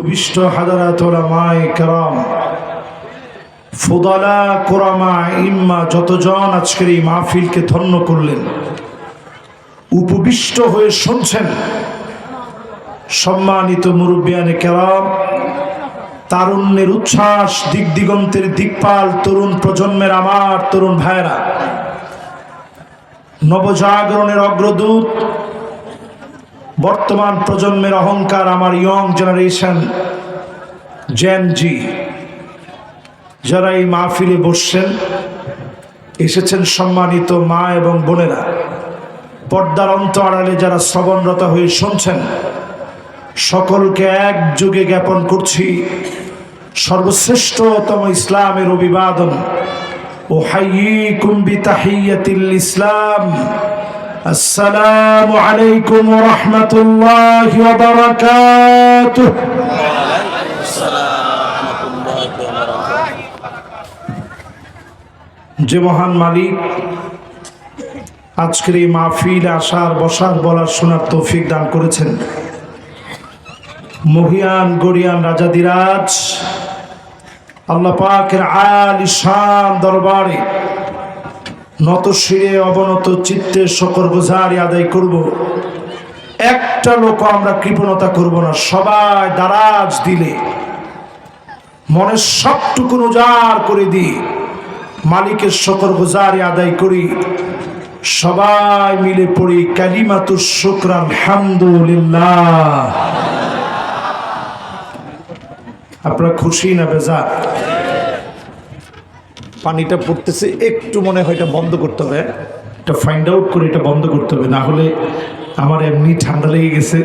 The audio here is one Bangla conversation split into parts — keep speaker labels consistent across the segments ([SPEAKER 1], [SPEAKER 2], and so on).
[SPEAKER 1] উপবিষ্ট হাজারাত উলামায়ে কেরাম, ফুদালা, কুরামা, ইম্মা যতজন আজকের এই মাহফিলকে ধন্য করলেন, উপবিষ্ট হয়ে শুনছেন, সম্মানিত মুরব্বিয়ানে কেরাম, তারুণ্যের উচ্ছ্বাস, দিক দিগন্তের দিকপাল তরুণ প্রজন্মের আমার তরুণ ভাইরা, নবজাগরণের অগ্রদূত, বর্তমান প্রজন্মের অহংকার, আমার ইয়ং জেনারেশন জেন জি, যারা এই মাহফিলে বসছেন, এসেছেন সম্মানিত মা এবং বোনেরা, পর্দার অন্তরালে যারা শ্রবণরত হয়ে শুনছেন, সকলকে একযোগে জ্ঞাপন করছি সর্বশ্রেষ্ঠতম ইসলামের অভিবাদন। উহাইয়িকুম বিতাহিয়াতিল ইসলাম, আসসালামু আলাইকুম ওয়া রাহমাতুল্লাহি ওয়া বারাকাতুহু। যে মহান মালিক আজকের এই মাহফিলে আসার, বসার, বলার, শোনার তৌফিক দান করেছেন, মহিয়ান গরিয়ান রাজাদিরাজ আল্লাহ পাকের আলিশান দরবারে নত শিরে অবনত চিত্তে শকর গুজারি আদায় করব। একটা লোক আমরা কৃপণতা করব না, সবাই দারাজ দিলে মনের সবটুকু উজাড় করে দিই, মালিকের শকর গুজারি আদায় করি, সবাই মিলে পড়ি কালিমাতুশ শুকর আলহামদুলিল্লাহ। আপনারা খুশি না বেজার? পানিটা পড়তেছে, একটু মনে হয় এটা বন্ধ করতে হবে, এটা ফাইন্ড আউট করে এটা বন্ধ করতে হবে, না হলে আমার এমনি ঠান্ডা লেগে গেছে,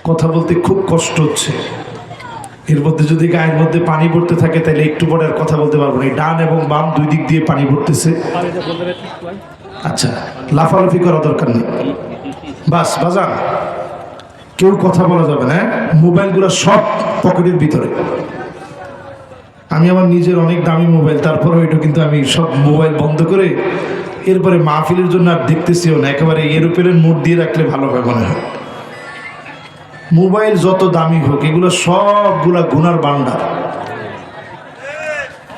[SPEAKER 1] কথা বলতে খুব কষ্ট হচ্ছে। এর মধ্যে যদি গায়ের মধ্যে পানি পড়তে থাকে তাহলে একটু পরে আর কথা বলতে পারবো না। ডান এবং বাম দুই দিক দিয়ে পানি পড়তেছে। আচ্ছা, লাফালাফি করা দরকার নেই, বাস বাজান, কেউ কথা বলা যাবে না। মোবাইলগুলো সব পকেটের ভিতরে। আমি আমার নিজের অনেক দামি মোবাইল, তারপরে ওইটা কিন্তু আমি সব মোবাইল বন্ধ করে এরপরে মাহফিলের জন্য আর দেখতেছিও না, একেবারে এরোপ্লেন মোড দিয়ে রাখলে ভালো হয় মনে হয়। মোবাইল যত দামি হোক, এগুলো সবগুলা গুনার বান্ডার।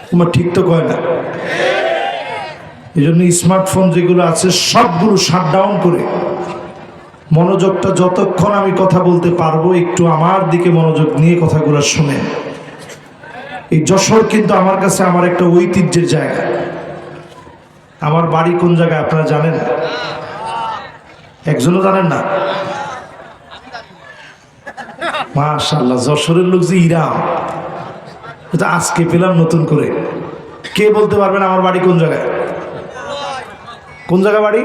[SPEAKER 1] তোমার ঠিক তো কয় না? এই জন্য স্মার্টফোন যেগুলো আছে সবগুলো শাটডাউন করে মনোযোগটা, যতক্ষণ আমি কথা বলতে পারবো একটু আমার দিকে মনোযোগ নিয়ে কথাগুলো শুনে। এই যশোর কিন্তু আমার কাছে আমার একটা ঐতিহ্যের জায়গা। আমার বাড়ি কোন জায়গায় আপনারা জানেন? একজনও জানেন না? মাশাআল্লাহ, যশোরের লোক যে ইরাম, এটা আজকে পেলাম নতুন করে। কে বলতে পারবেন আমার বাড়ি কোন জায়গায়? কোন জায়গায় বাড়ি?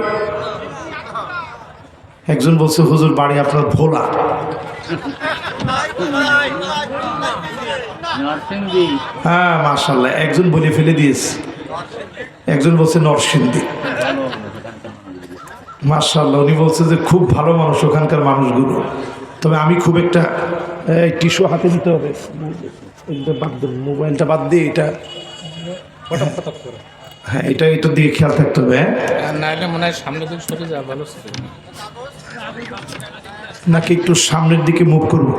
[SPEAKER 1] একজন বলছে হুজুর বাড়ি আপনার ভোলা। হ্যাঁ মাশাআল্লাহ, একজন বলে ফেলে দিয়েছে, একজন বলছে নরসিংদী। মাশাআল্লাহ, উনি বলছে যে খুব ভালো মানুষ ওখানকার মানুষগুলো। তবে আমি খুব একটা টিস্যু হাতে নিতে হবে, মোবাইলটা বাদ দিয়ে এটা, হ্যাঁ এটা দিয়ে খেয়াল থাকতে হবে।
[SPEAKER 2] মনে হয় সামনে দিকে সরে যাওয়া ভালো,
[SPEAKER 1] নাকি একটু সামনের দিকে মুভ করবো?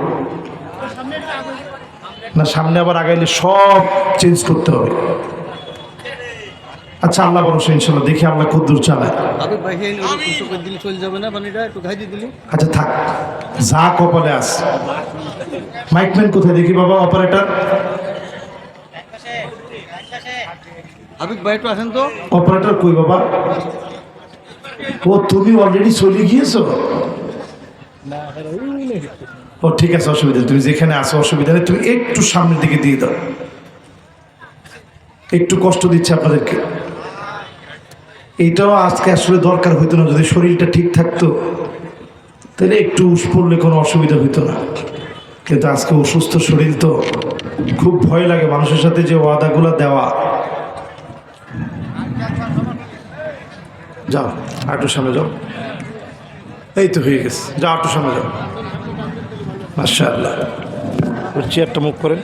[SPEAKER 1] না, সামনে আবার আগাইলে সব চেঞ্জ করতে হবে। আচ্ছা, আল্লাহ ভরসা, ইনশাল্লাহ দেখি আল্লাহ কদ্দুর চালায়। আচ্ছা থাক, যা কপালে আস। মাইকম্যান কোথায় দেখি বাবা? অপারেটর
[SPEAKER 2] আসেন তো।
[SPEAKER 1] অপারেটর কই বাবা? ও তুমি অলরেডি চলে গিয়েছো? ও ঠিক আছে, অসুবিধা নেই, তুমি যেখানে আসো অসুবিধা নেই, তুমি একটু সামনের দিকে দিয়ে দাও। একটু কষ্ট দিচ্ছে আপনাদেরকে, এইটাও আজকে আসলে দরকার হইতো না। যদি শরীরটা ঠিক থাকতো তাহলে একটু উস পড়লে কোনো অসুবিধা হইতো না, কিন্তু আজকে অসুস্থ শরীর তো খুব ভয় লাগে মানুষের সাথে যে ওয়াদাগুলো দেওয়া। যাও একটু সামনে যাও, এই তো হয়ে গেছে, যাও একটু সামনে যাও। মাশাআল্লাহ, চেয়ারটা মুখ করেন,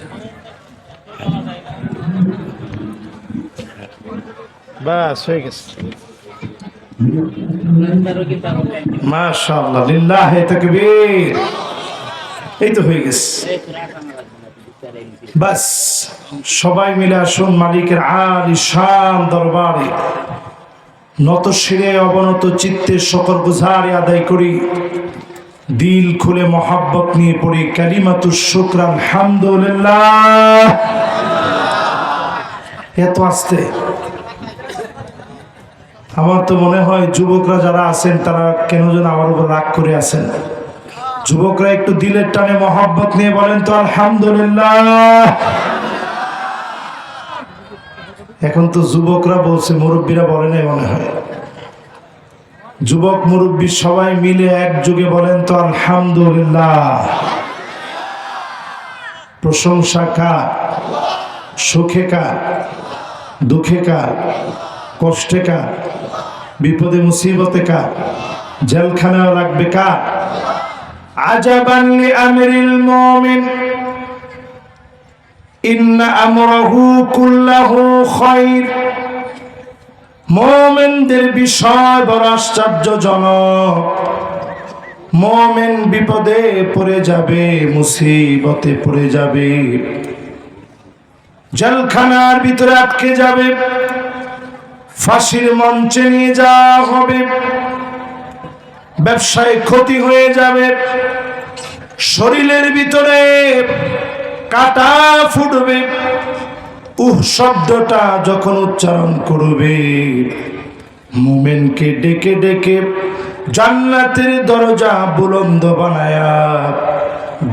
[SPEAKER 1] বাস হয়ে গেছে। মাশাআল্লাহ, লিল্লাহি তাকবীর। এই তো হয়ে গেছে। বাস সবাই মিলে আসুন মালিকের আলিশান দরবারে নত শিরে অবনত চিত্তে শকর গুজারি আদায় করি, দিল খুলে মোহাব্বত নিয়ে পড়ি কালিমাতুশ শুকর আলহামদুলিল্লাহ। এত আস্তে আমার তো মনে হয় যুবকরা যারা আছেন তারা কেন যেন আমার উপর রাগ করে আছেন। যুবকরা একটু দিলের টানে মোহাব্বত নিয়ে বলেন তো আলহামদুলিল্লাহ। এখন তো যুবকরা বলছে, মুরব্বীরা বলে নাই মনে হয়। যুবক মুরব্বী সবাই মিলে একযোগে বলেন তো আলহামদুলিল্লাহ। প্রশংসা কার? সুখে কার? দুঃখে কার? কষ্টে কার? বিপদে মুসিবতে কার? জেলখানাও লাগবে কার? আজাবান লিআমরিল মুমিন ইন্না আমরাহু কুল্লাহু খায়র। মুমিনদের বিষয় বড় আশ্চর্যজনক। মুমিন বিপদে পড়ে যাবে, মুসিবতে পড়ে যাবে, জেলখানার ভিতরে আটকে যাবে, ফাঁসির মঞ্চে নিয়ে যাওয়া হবে, ব্যবসায় ক্ষতি হয়ে যাবে, শরীরের ভিতরে কাটা ফুটবে। শব্দটা যখন উচ্চারণ করবে, মুমিনকে ডেকে ডেকে জান্নাতের দরজা বুলন্দ বানায়া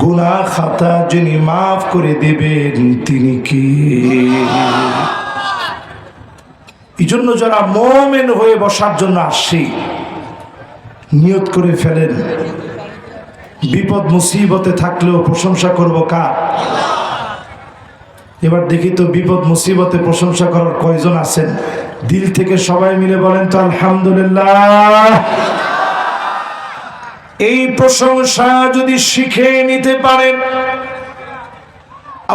[SPEAKER 1] গুনাহ খাতা যিনি মাফ করে দিবেন তিনি কি? এই জন্য যারা মুমিন হয়ে বসার জন্য আসছি, নিয়ত করে ফেলেন, বিপদ মুসিবতে থাকলেও প্রশংসা করব কার? এবার দেখি তো বিপদ মুসিবতে প্রশংসা করার কয়জন আছেন? দিল থেকে সবাই মিলে বলেন তো আলহামদুলিল্লাহ। এই প্রশংসা যদি শিখে নিতে পারেন,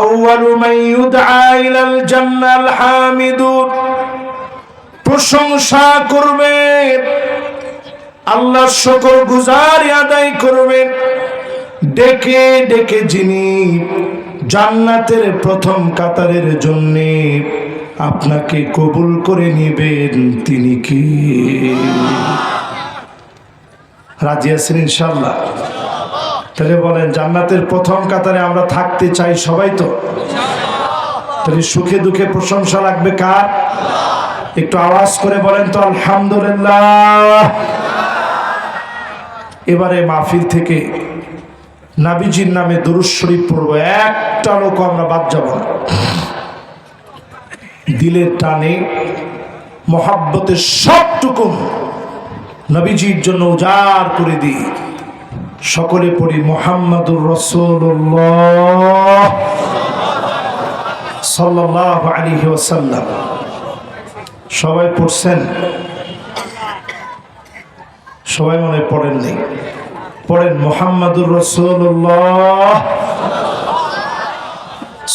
[SPEAKER 1] আউয়ালু মান ইউদআ ইলাল জান্নাল হামিদুন, প্রশংসা করবেন, আল্লাহর শুকর গুজারি আদায় করবেন, ডেকে ডেকে যিনি জান্নাতের প্রথম কাতারের জন্য আপনাকে কবুল করে নেবেন তিনি কি? রাজি আছেন ইনশাআল্লাহ? তাহলে বলেন, জান্নাতের প্রথম কাতারে আমরা থাকতে চাই সবাই তো? তাহলে সুখে দুঃখে প্রশংসা লাগবে কার? একটু আওয়াজ করে বলেন তো আলহামদুলিল্লাহ। এবারে মাহফিল থেকে নবীজির নামে দুরূদ শরীফ পড়বো, একটা লোক আমরা বাদ যাব না। দিলের টানে মোহাব্বতের সবটুকু নবীজির জন্য উজাড় করে দিই। সকলে পড়ি মুহাম্মাদুর রাসূলুল্লাহ সাল্লাল্লাহু আলাইহি ওয়াসাল্লাম। সবাই পড়ছেন? সবাই মনে পড়েন নেই? পড়েন মুহাম্মাদুর রাসূলুল্লাহ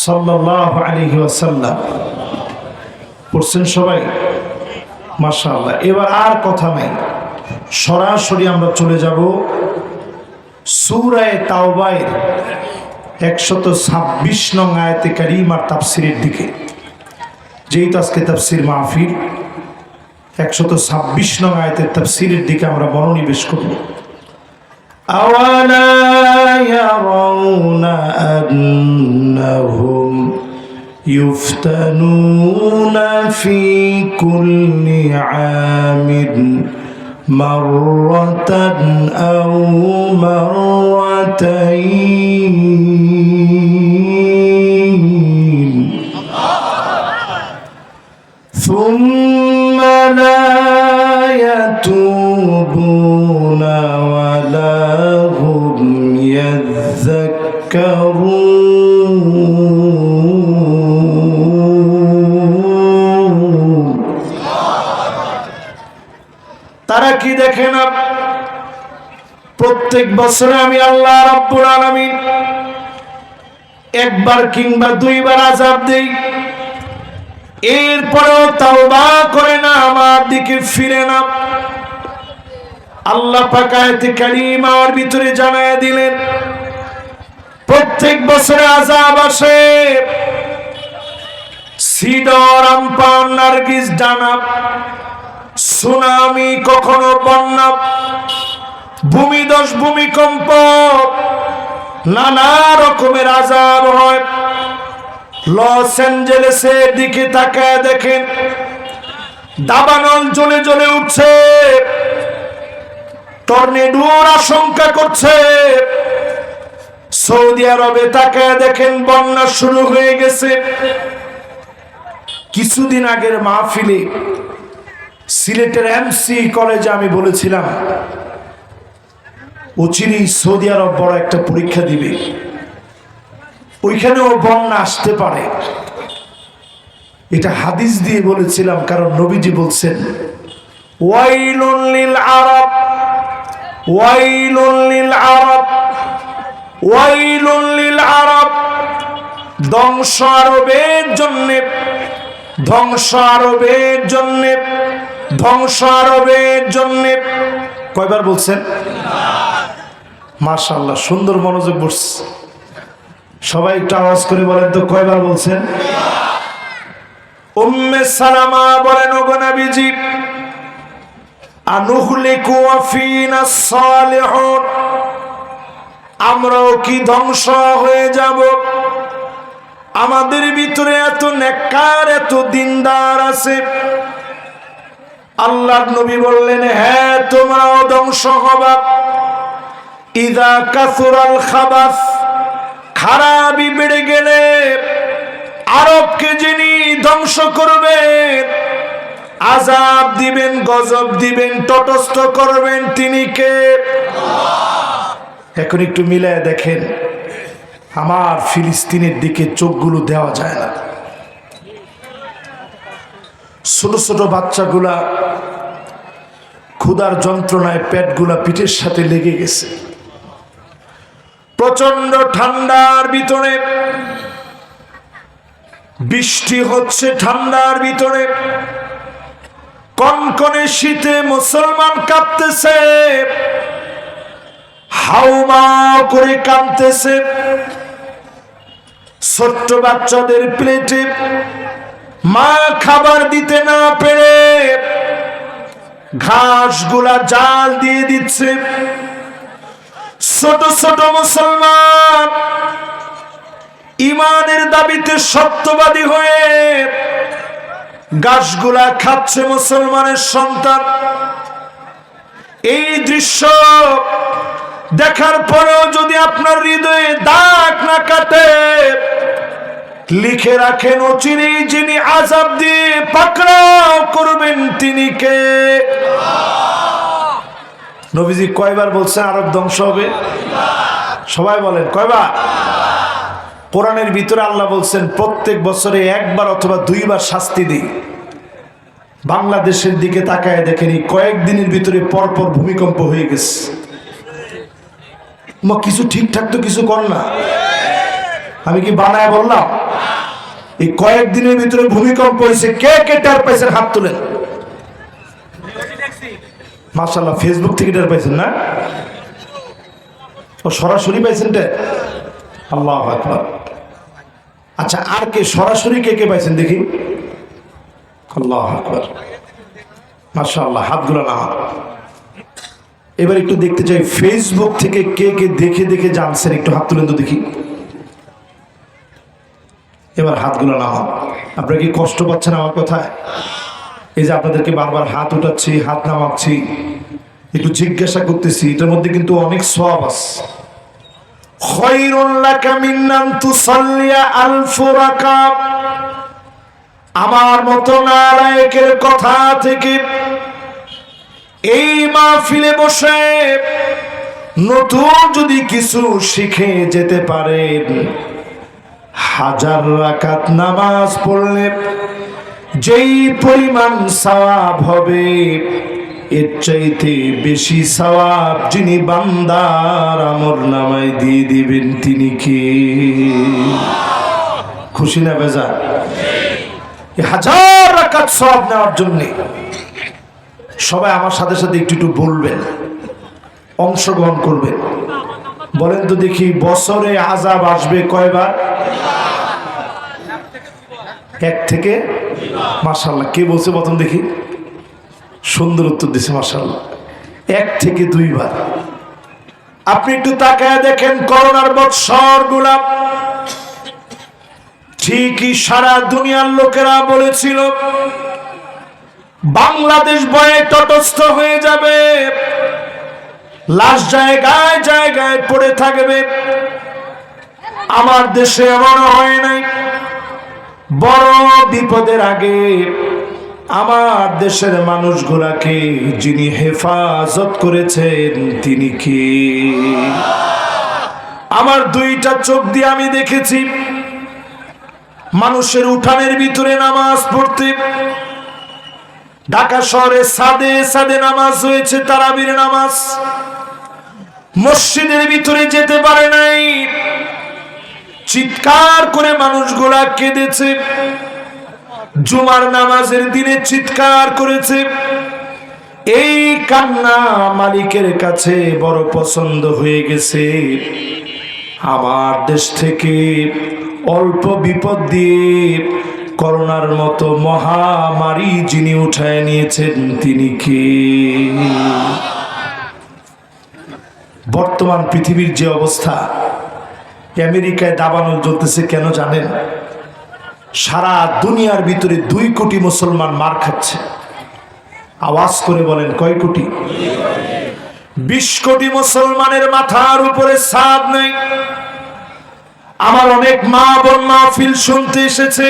[SPEAKER 1] সাল্লাল্লাহু আলাইহি ওয়াসাল্লাম। পড়ছেন সবাই? মাশাআল্লাহ। এবার আর কথা নাই, সরাসরি আমরা চলে যাব সূরা তাওবার 126 নং আয়াতে কারিমার তাফসীরের দিকে। যেহেতু আজকে তাফসীর মাহফিল, 126 নং আয়াতের তাফসীরের দিকে আমরা মনোনিবেশ করব। আওয়ালা ইয়ারাউনা আন্নাহুম ইফতানুনা ফি কুল্লি আমিন মাররাতান আও মাররাতাইন সুম্মা লা ইয়াতুবুনা ওয়ালা হুম ইয়াযাক্কারুন। তারা কি দেখে না, প্রত্যেক বছরে আমি আল্লাহ রাব্বুল আলামিন একবার কিংবা দুইবার আযাব দেই, এরপরেও তাওবা করে না, আমার দিকে ফিরে না। আল্লাহ পাক আয়াতে কারিমার ভিতরে জানায় দিলেন, প্রত্যেক বছরে আযাব আসে। সিডর, আমপান, নার্গিস, ডানা, সুনামি, কখনো বন্যা, ভূমিধস, ভূমিকম্প, নানা রকমের আযাব হয়। লস অ্যাঞ্জেলেসের দিকে তাকায় দেখেন দাবানল জ্বলে জ্বলে উঠছে, টর্নেডোর আশঙ্কা করছে। সৌদি আরবে তাকায় দেখেন বন্যা শুরু হয়ে গেছে। কিছুদিন আগের মাহফিলে সিলেটের এমসি কলেজে আমি বলেছিলাম অচিরেই সৌদি আরব বড় একটা পরীক্ষা দিবে, ওইখানেও বন্যা আসতে পারে। এটা হাদিস দিয়ে বলেছিলাম, কারণ নবীজি বলছেন ওয়াইলুন লিল আরব, ওয়াইলুন লিল আরব, ওয়াইলুন লিল আরব, ধ্বংস আরবের জন্যে, ধ্বংস আরবের জন্যে, ধ্বংস আরবের জন্যে। কয়বার বলছেন? মাশাআল্লাহ, সুন্দর মনোযোগ বসছে। সবাই একটু আওয়াজ করে বলেন তো কয়বার বলছেন? উম্মে সালামা বলেন, ওগো নবীজি, আনুহলিকু ওয়া ফিনা সালিহুন, আমরাও কি ধ্বংস হয়ে যাব? আমাদের ভিতরে এত নেককার, এত দিনদার আছে। আল্লাহর নবী বললেন, হ্যাঁ তোমরাও ধ্বংস হবা। ইদা কাসুরাল খাবাস, খারাপি বেড়ে গেলে আরবকে যিনি ধ্বংস করবেন, আযাব দিবেন, গজব দিবেন, তটস্থ করবেন, তিনি কে? এখন একটু মিলায় দেখেন, আমার ফিলিস্তিনের দিকে চোখগুলো দেওয়া যায় না। ছোট ছোট বাচ্চাগুলা ক্ষুধার যন্ত্রণায় পেটগুলা পিঠের সাথে লেগে গেছে। প্রচন্ড ঠান্ডার ভিতরে বৃষ্টি হচ্ছে, ঠান্ডার ভিতরে কনকনে শীতে মুসলমান কাঁপতেছে, হাউমা করে কাঁদতেছে। ছোট্ট বাচ্চাদের প্লেটে মা খাবার দিতে না পেরে ঘাসগুলা জাল দিয়ে দিচ্ছে। ছোট ছোট মুসলমান ইমানের দাবিতে সত্যবাদী হয়ে ঘাসগুলা খাচ্ছে মুসলমানের সন্তান। এই দৃশ্য দেখার পরেও যদি আপনার হৃদয়ে দাগ না কাটে, লিখে রাখেন অচিরেই যিনি আযাব দিয়ে পাকড়াও করবেন তিনি কে? নবীজি কয়বার বলছেন আরব ধ্বংস হবে? সবাই বলেন কয়বার? কোরআনের ভিতরে আল্লাহ বলছেন প্রত্যেক বছরে একবার অথবা দুইবার শাস্তি দিই। বাংলাদেশের দিকে তাকায় দেখেন এই কয়েকদিনের ভিতরে পরপর ভূমিকম্প হয়ে গেছে। কিছু ঠিকঠাক তো কিছু কর না, আমি কি বানায় বললাম? এই কয়েকদিনের ভিতরে ভূমিকম্প হয়েছে। কে কে টের পাইছেন হাত তুলেন। মাশাআল্লাহ, ফেসবুক থেকে টের পাইছেন না? ও সরাসরি পাইছেন টের? আল্লাহু আকবার। আচ্ছা, আর কে সরাসরি কে কে পাইছেন দেখি? আল্লাহু আকবার, মাশাআল্লাহ, হাতগুলো নামা। এবার একটু দেখতে চাই ফেসবুক থেকে কে কে দেখে দেখে জানছেন, একটু হাত তুলেন তো দেখি। এবার হাতগুলো নামান। আপনারা কি কষ্ট পাচ্ছেন আমার কথায়? এই যে আপনাদেরকে বারবার হাত উঠাচ্ছি, হাত নামাচ্ছি, একটু জিজ্ঞাসা করতেছি, এটার মধ্যে কিন্তু অনেক সওয়াব আছে। খায়রুল লাকা মিন আন তুসাল্লিয়া আলফ রাকাত, আমার মতো নালায়েকের কথা থেকে এই মাহফিলে বসে নতুন যদি কিছু শিখে যেতে পারেন, 1000 রাকাত নামাজ পড়লে যেই পরিমাণ সওয়াব হবে, এর চাইতে বেশি সওয়াব যিনি বান্দার আমলনামায় দিয়ে দিবেন তিনি কে? খুশি না বেজা? এই 1000 রাকাত সওয়াব নেওয়ার জন্য সবাই আমার সাথে সাথে একটু একটু বলবেন, অংশগ্রহণ করবেন। বলেন তো দেখি, বছরে আযাব আসবে কয়বার? এক থেকে। মাশাআল্লাহ, কে বলছে প্রথম দেখি? সুন্দর উত্তর দিছে, মাশাআল্লাহ। 1 থেকে 2 বার। আপনি একটু তাকায় দেখেন, করোনার বৎসরগুলা ঠিকই সারা দুনিয়ার লোকেরা বলেছিল বাংলাদেশ ভয়ে তটস্থ হয়ে যাবে, লাশ জায়গায় জায়গায় পড়ে থাকবে। আমার দেশে এমন হয় নাই। বড় বিপদের আগে আমার দেশের মানুষগুলাকে যিনি হেফাজত করেছেন তিনি কে? আমার 2টা চোখ দিয়ে আমি দেখেছি মানুষের উঠানের ভিতরে নামাজ পড়তে। ঢাকা শহরে সাদে সাদে নামাজ হয়েছে, তারাবির নামাজ। মসজিদের ভিতরে যেতে পারে নাই, চিৎকার করে মানুষগুলা কেঁদেছে। জুমার নামাজের দিনে চিৎকার করেছে। এই কান্না মালিকের কাছে বড় পছন্দ হয়ে গেছে। আমার দেশ থেকে অল্প বিপদ দিয়ে করোনার মতো মহামারী যিনি উঠায় নিয়েছেন তিনি কে? বর্তমান পৃথিবীর যে অবস্থা, আমেরিকায় দাবানল চলতেছে কেন জানেন? সারা দুনিয়ার ভিতরে 2 কোটি মুসলমান মার খাচ্ছে। আওয়াজ করে বলেন, কয় কোটি? 20 কোটি মুসলমানের মাথার উপরে ছাদ নেই। আমার অনেক মা বোন মাহফিল শুনতে এসেছে।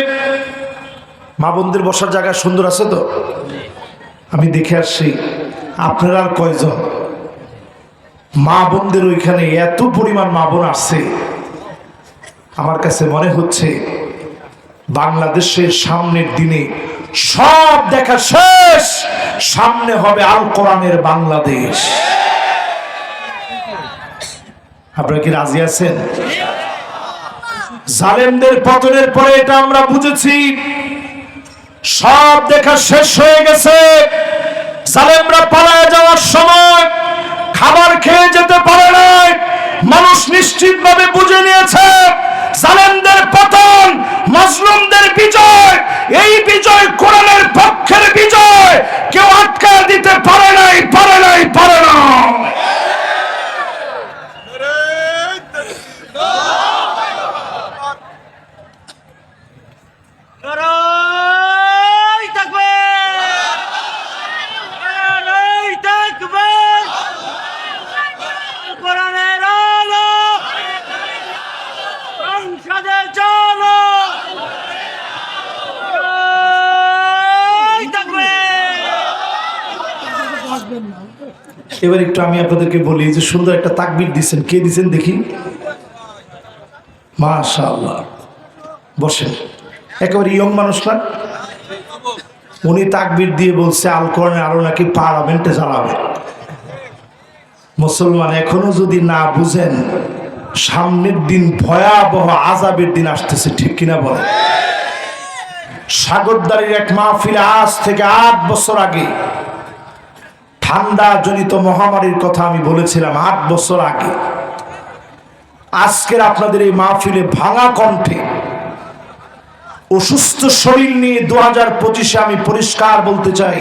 [SPEAKER 1] মা বোনদের বসার জায়গা সুন্দর আছে তো? আমি দেখে আসছি। আপনারা আর কয়জন? মা বোনদের ওইখানে এত পরিমাণ মা বোন আসছে, আমার কাছে মনে হচ্ছে বাংলাদেশের সামনের দিনে সব দেখা শেষ, সামনে হবে আল কোরআনের বাংলাদেশ। আপনারা কি রাজি আছেন? জালেমদের পতনের পরে এটা আমরা বুঝেছি, সব দেখা শেষ হয়ে গেছে। জালেমরা পালায় যাওয়ার সময় খাবার খেয়ে যেতে পারে নাই। মানুষ নিশ্চিতভাবে বুঝে নিয়েছে জালেমদের পতন, মাজলুমদের বিজয়। এই বিজয় কোরআনের পক্ষের বিজয়। কেউ আটকা দিতে পারে নাই, পারে নাই, পারে না। এবার একটু আমি আপনাদেরকে বলি যে সুন্দর একটা তাকবীর দিচ্ছেন, কে দিচ্ছেন দেখি? মাশাআল্লাহ। বসেন, একেবারে ইয়ং মানুষ না? উনি তাকবীর দিয়ে বলছে আল কোরআনে আরো নাকি পার্লামেন্টে জ্বালাবে। মুসলমান এখনো যদি না বুঝেন, সামনের দিন ভয়াবহ আযাবের দিন আসতেছে, ঠিক কিনা বলেন? সাগরদারির এক মাহফিলে আজ থেকে 8 বছর আগে ঠান্ডা জনিত মহামারীর কথা আমি বলেছিলাম 8 বছর আগে। আজকের আপনাদের এই মাহফিলে ভাঙা কণ্ঠে অসুস্থ শরীর নিয়ে 2025-এ আমি পরিষ্কার বলতে চাই,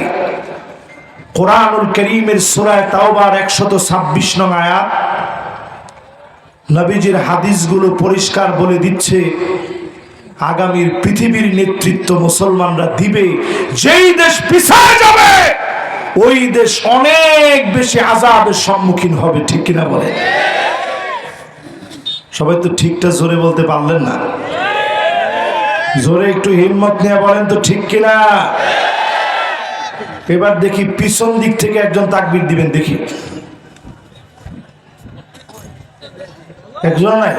[SPEAKER 1] কোরআনুল কারীমের সূরা তাওবার 126 নং আয়াত, নবীজির হাদিসগুলো পরিষ্কার বলে দিচ্ছে আগামীর পৃথিবীর নেতৃত্ব মুসলমানরা দিবে। যেই দেশ পিছায় যাবে ওই দেশ অনেক বেশি আযাবের সম্মুখীন হবে, ঠিক কিনা বলে? সবাই তো ঠিকটা জোরে বলতে পারলেন না। জোরে একটু হিম্মত নিয়ে বলেন তো, ঠিক কিনা? এবার দেখি পিছন দিক থেকে একজন তাকবীর দিবেন, দেখি একজন নাই?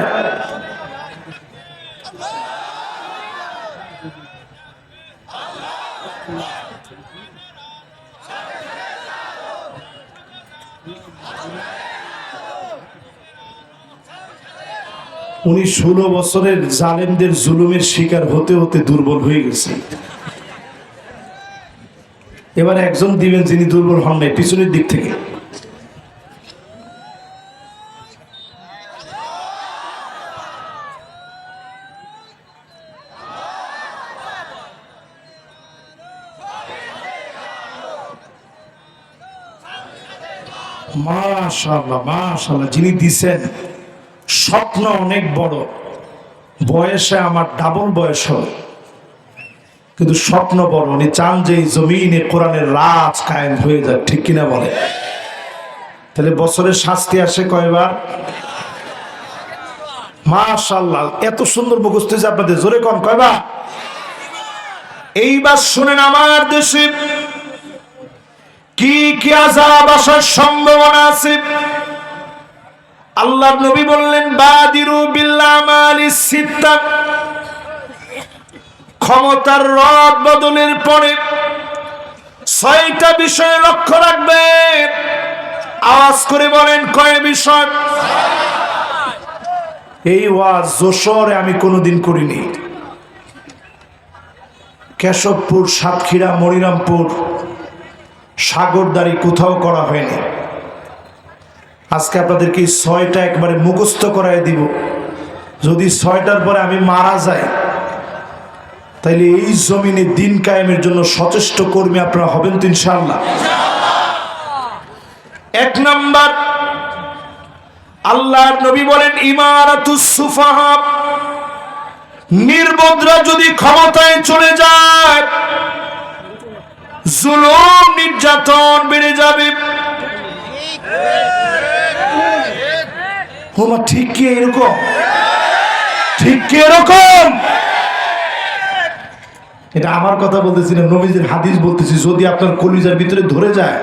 [SPEAKER 1] 16 বছরের জালেমদের জুলুমের শিকার হতে হতে দুর্বল হয়ে গেছে। এবার একজন দিবেন যিনি দুর্বল হন নাই, পিছনের দিক থেকে। মাশাআল্লাহ মাশাআল্লাহ, যিনি দিছেন স্বপ্ন অনেক বড়, বয়সে আমার ডাবল বয়স হবে, কিন্তু স্বপ্ন বড়। উনি চান যে এই জমিনে কোরআনের রাজ কায়েম হয়ে যায়, ঠিক কিনা বলে? তাহলে বছরের শাস্তি আসে কয়বার? মাশাআল্লাহ, এত সুন্দর মুখস্থ হয়েছে আপনাদের, জোরে কম কয়বার? এইবার শুনেন, আমার দেশে কি কি আযাব আসার সম্ভাবনা আছে। আল্লাহর নবী বললেন, বাদিরু বিল আমালিস সিত্তা, ক্ষমতার রদ বদলের পরে 6টা বিষয় লক্ষ্য রাখবে। আওয়াজ করে বলেন, কয় বিষয়? এই ওয়াজ যশোরে আমি কোনোদিন করিনি, কেশবপুর, সাতক্ষীরা, মনিরামপুর, সাগরদাড়ি কোথাও করা হয়নি। আজকে আপনাদেরকে 6টা একবারে মুখস্থ করাই দিব। যদি 6টার পরে আমি মারা যাই, তাইলে এই জমিনে দিন কায়েমের জন্য সচেষ্ট কর্মী আপনারা হবেন তো ইনশাআল্লাহ? 1 নাম্বার, আল্লাহর নবী বলেন, ইমারাতুস সুফাহা, নির্বোধরা যদি ক্ষমতায় চলে যায়, জুলুম নির্যাতন বেড়ে যাবে। হোমা ঠিক কি এরকম? ঠিক কি এরকম? এটা আমার কথা বলতেছি না, নবীজির হাদিস বলতেছি। যদি আপনার কলিজার ভিতরে ধরে যায়,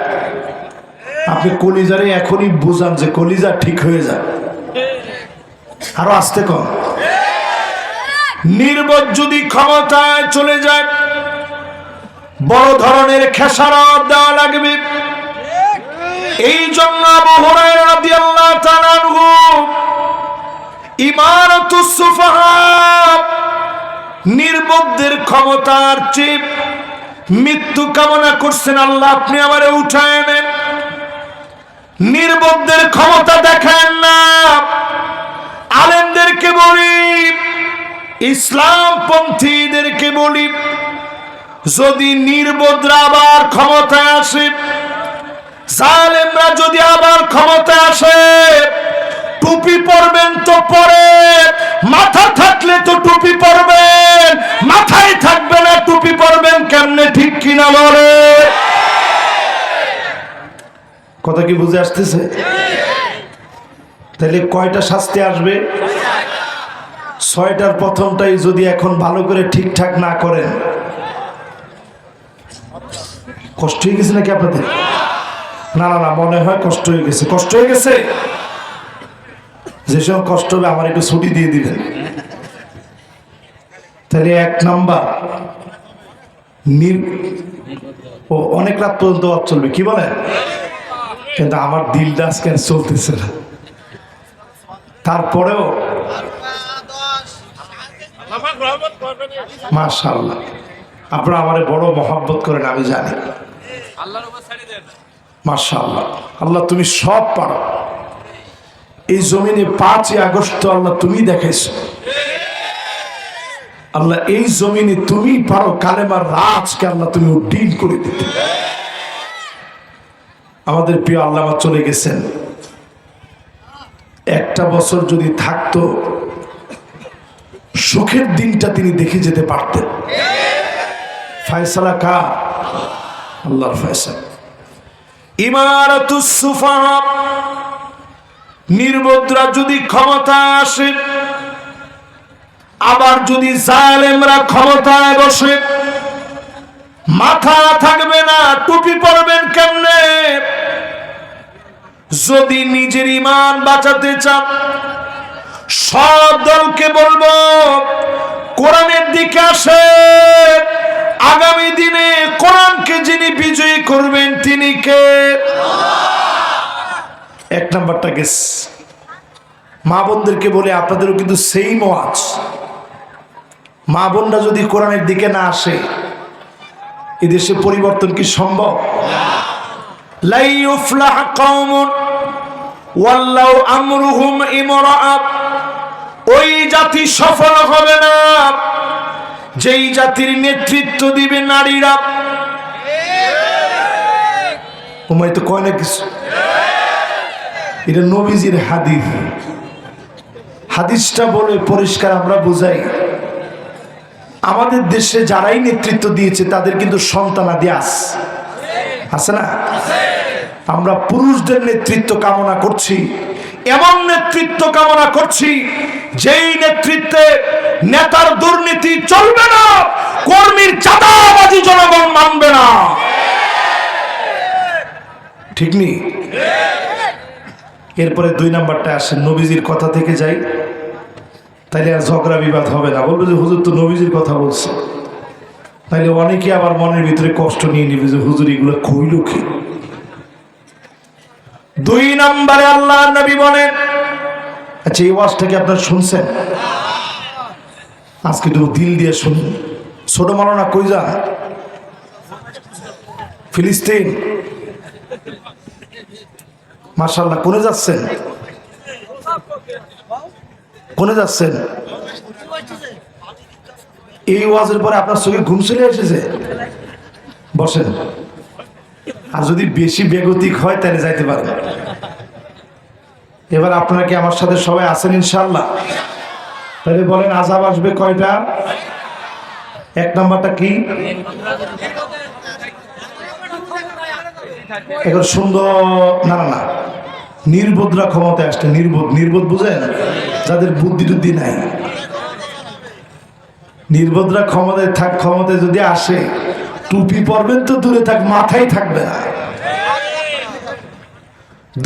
[SPEAKER 1] আপনি কলিজারে এখনই বুঝান যে কলিজা ঠিক হয়ে যায়। আরো আসতে কম। নির্বোধ যদি ক্ষমতায় চলে যায়, বড় ধরনের খেসারত দেওয়া লাগবে। এই জন্য আবু হুরায়রা রাদিয়াল্লাহু তাআলা আনহু ইমারাতুস সুফাহা, নির্বোধদের ক্ষমতার চেয়ে মৃত্যু কামনা করছেন, আল্লাহ আপনি আমারে উঠায় নেন। নির্বোধদের ক্ষমতা দেখান না। আলেমদেরকে বলি, ইসলাম পন্থীদেরকে বলি, যদি নির্বোধরা আবার ক্ষমতায় আসে, জালেমরা যদি আবার ক্ষমতায় আসে, টুপি পরবেন তো পরে, মাথা থাকলে তো টুপি পরবেন, মাথায় থাকবে না টুপি পরবেন কেমনে, ঠিক কিনা বলে? কথা কি বুঝে আসতেছে? তাহলে কয়টা শাস্তি আসবে? 6টার প্রথমটাই যদি এখন ভালো করে ঠিকঠাক না করেন, কষ্ট হয়ে গেছে নাকি আপনাদের? না না না, মনে হয় কষ্ট হয়ে গেছে। কষ্ট হয়ে গেছে? যে সময় কষ্ট হবে আমার একটু ছুটি দিয়ে দিবেন। তাহলে 1 নাম্বার, অনেক রাত পর্যন্ত চলবে, কি বলেন? কিন্তু আমার দিলটা আজকে আর চলতেছে না। তারপরেও মাশাআল্লাহ, আপনারা আমারে বড় মহব্বত করেন, আমি জানি। মাশাআল্লাহ, আল্লাহ তুমি সব পারো। এই জমিনে 5ই আগস্ট আল্লাহ তুমি দেখাইছো। আল্লাহ এই জমিনে তুমি পারো কালেমার রাজকে আল্লাহ তুমি উড্ডীন করে দিতে। আমাদের প্রিয় আল্লামা চলে গেছেন, 1টা বছর যদি থাকতো, সুখের দিনটা তিনি দেখে যেতে পারতেন। ফয়সালা কার? আল্লাহর ফয়সালা। ইমারাতুস সুফাহা, নির্বোধরা যদি ক্ষমতা আসে, আবার যদি জালেমরা ক্ষমতায় বসে, মাথা থাকবে না, টুপি পরবেন কেমনে? যদি নিজের ঈমান বাঁচাতে চান, সব দলকে বলবো কোরআনের দিকে আসে। আগামী দিনে কোরআনকে যিনি বিজয়ী করবেন তিনি কে? 1 নাম্বারটা গেস। মা বোনদেরকে বলে, আপনাদেরও কিন্তু সেই ওয়াজ। মা বোনরা যদি কোরআনের দিকে না আসে, এদেশে পরিবর্তন কি সম্ভব? লা ইউফলাহ কওমুন ওয়াল্লাউ আমরুহুম ইমরাআ, ওই জাতি সফল হবে না যেই জাতির নেতৃত্ব দিবে নারীরা। ওমাই তো কয় না কিছু, এটা নবীজির হাদিস। হাদিসটা বলে পরিষ্কার আমরা বুঝাই, আমাদের দেশে যারাই নেতৃত্ব দিয়েছে তাদের কিন্তু সন্তানাদি আছে না? আমরা পুরুষদের নেতৃত্ব কামনা করছি, এমন নেতৃত্ব কামনা করছি যেই নেতৃত্বে নেতার দুর্নীতি চলবে না, কর্মীর চাঁদাবাজি জনগণ মানবে না। ঠিক নেই? এরপরে 2 নাম্বারটা আসে, নবীজির কথা থেকে যাই, তাইলে আর ঝগড়া বিবাদ হবে না। বলবে যে হুজুর তো নবীজির কথা বলছে, তাইলে অনেকে আবার মনের ভিতরে কষ্ট নিয়ে নিবে যে হুজুর এগুলো কইল কি। 2 নম্বরে আল্লাহ নবী বলেন, আচ্ছা এই ওয়াজটাকে আপনারা শুনছেন? আজকে তো দিল দিয়ে শুনুন। ছোট মাওলানা কই যা? ফিলিস্তিন। মাশাআল্লাহ। কোনে যাচ্ছেন? কোনে যাচ্ছেন? এই ওয়াজের পরে আপনার চোখে ঘুম চলে এসেছে? বসেন। আর যদি বেশি বেগতিক হয় তাহলে যাইতে পারেন। এবার আপনারা কি আমার সাথে সবাই আছেন ইনশাআল্লাহ? তাহলে বলেন আযাব আসবে কয়টা? 1 নাম্বারটা কি? এখন সুন্দর না না না, নির্বোধরা ক্ষমতায় আসছে। নির্বোধ বুঝেন? যাদের বুদ্ধি টুদ্ধি নাই, নির্বোধরা ক্ষমতায় যদি আসে, টুপি পরবেন তো দূরে থাক, মাথায় থাকবে না।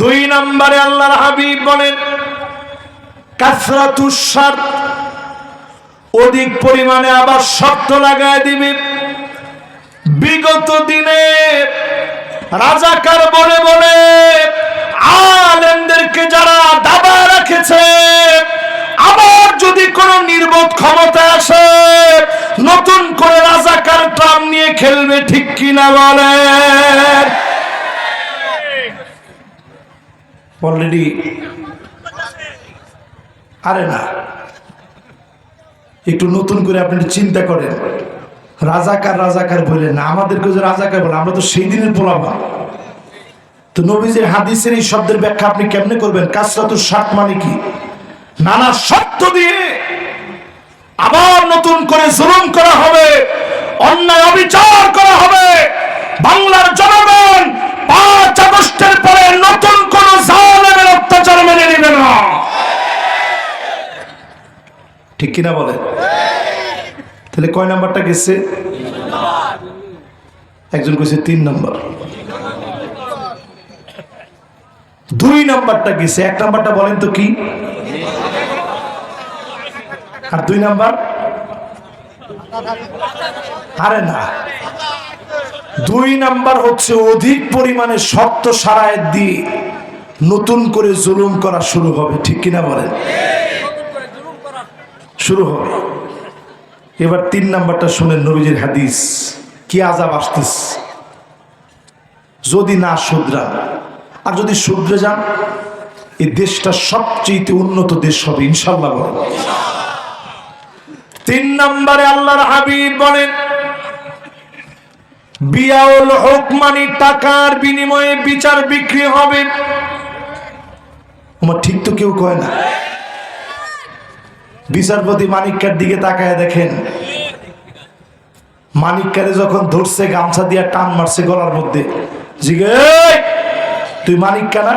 [SPEAKER 1] 2 নম্বরে আল্লাহর হাবিব বলেন কাসরাতুশ শারত, অধিক পরিমাণে আবার শর্ত লাগায় দিবে। বিগত দিনে রাজাকার বলে বলে আলেমদেরকে যারা দাবা রেখেছে, আবার যদি কোন নির্বোধ ক্ষমতা আসে, নতুন করে রাজাকার ট্রাম নিয়ে খেলবে। ঠিক কিনা বলেন? অলরেডি আরে না, একটু নতুন করে আপনি চিন্তা করেন। রাজাকার বলে না, আমাদেরকে যে রাজাকার বলে, আমরা তো সেই দিনের পোলাবা। তো নবীজির হাদিসের এই শব্দের ব্যাখ্যা আপনি কেমনে করবেন? কাসরাতুশ শারত মানে কি? নানা শর্ত দিয়ে আবার নতুন করে জুলুম করা হবে, অন্যায় অবিচার করা হবে। বাংলার জনগণ 5 আগস্টের পরে নতুন কোন জালেমের অত্যাচার মেনে নেবে না। ঠিক কিনা বলেন? তাহলে কয় নাম্বারটা গেছে? একজন কইছে 3 নাম্বার। 2 নাম্বারটা গেছে। 1 নাম্বারটা বলেন তো কি? আর 2 নাম্বার? আরে না, 2 নাম্বার হচ্ছে অধিক পরিমাণে শর্ত সারায়েত দিয়ে নতুন করে জুলুম করা শুরু হবে। ঠিক কিনা বলেন? শুরু হবে। এবার 3 নাম্বারটা শুনেন, নবীজির হাদিস কি আযাব আসতেছে যদি না শুধরান। আর যদি শুধরে যান, এই দেশটা সবচেয়ে উন্নত দেশ হবে ইনশাআল্লাহ। 3 নম্বরে আল্লাহর হাবিব বলেন বিয়াউল হুকমানি, টাকার বিনিময়ে বিচার বিক্রি হবে। আমার ঠিক তো কেউ কয় না। বিচারপতি মানিককার দিকে তাকায় দেখেন, মানিককারে যখন ধরছে গামছা দিয়া টান মারছে গলার মধ্যে, জিগে তুই মানিককা না?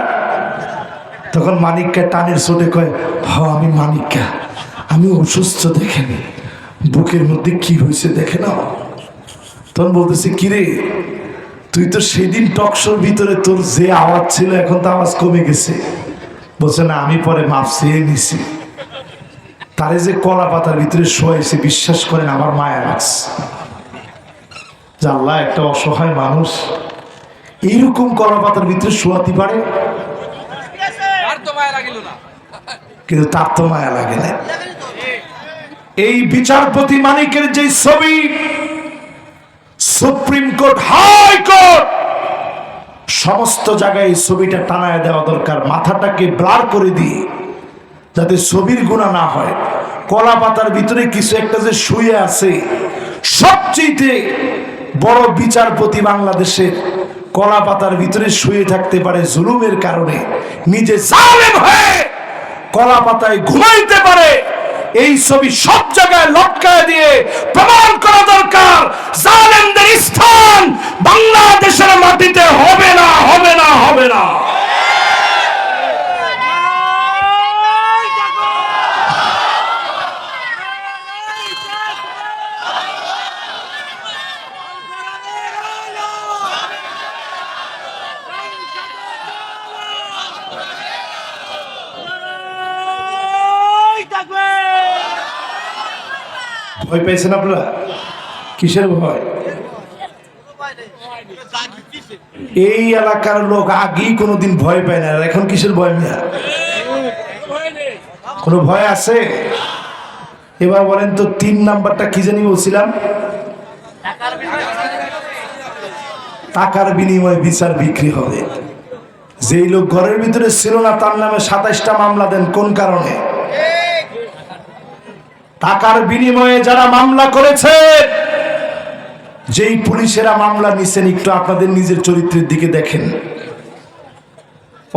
[SPEAKER 1] তখন মানিককা টানের চোটে কয়, হ আমি মানিককা, আমি অসুস্থ, দেখেন বুকের মধ্যে কি হয়েছে দেখে না। তখন বলতেছে কিরে, তুই তো সেদিন টকশোর ভিতরে তোর যে আওয়াজ ছিল এখন তো আওয়াজ কমে গেছে। বলছে না, আমি পরে মাপ চেয়ে নিছি। তারে যে কলা পাতার ভিতরে শোয়াইছে, বিশ্বাস করেন আমার মায়া লাগছে। আল্লাহ একটা অসহায় মানুষ এইরকম কলা পাতার ভিতরে শোয়াতে পারে, কিন্তু তার তো মায়া লাগে না। এই বিচারপতি মানিকের যে ছবি সুপ্রিম কোর্ট, হাই কোর্ট, সমস্ত জায়গায় এই ছবিটা টানায় দেওয়া দরকার। মাথাটাকে ব্লার করে দিয়ে যাতে ছবির গুণা না হয়। কলা পাতার ভিতরে কিছু একটা যে শুয়ে আছে, সবচেয়ে বড় বিচারপতি বাংলাদেশের কলা পাতার ভিতরে শুয়ে থাকতে পারে জুলুমের কারণে, নিজে জালেম হয়ে কলা পাতায় ঘুমাইতে পারে। এই ছবি সব জায়গায় লটকায় দিয়ে প্রমাণ করা দরকার জালেমদের স্থান বাংলাদেশের মাটিতে হবে না, হবে না, হবে না। ভয় পেয়েছেন আপনারা? কিসের ভয়? এই এলাকার লোক আগেই কোনোদিন ভয় পায় না, আর এখন কিসের ভয়? মিয়া কোনো ভয় আছে? এবার বলেন তো 3 নাম্বারটা কি জানি বলছিলাম? টাকার বিনিময়ে বিচার বিক্রি হবে। যেই লোক ঘরের ভিতরে ছিল না তার নামে 27টা মামলা দেন, কোন কারণে? টাকার বিনিময়ে যারা মামলা করেছে, যেই পুলিশেরা মামলা নিছেন, একটু আপনাদের নিজের চরিত্রের দিকে দেখেন।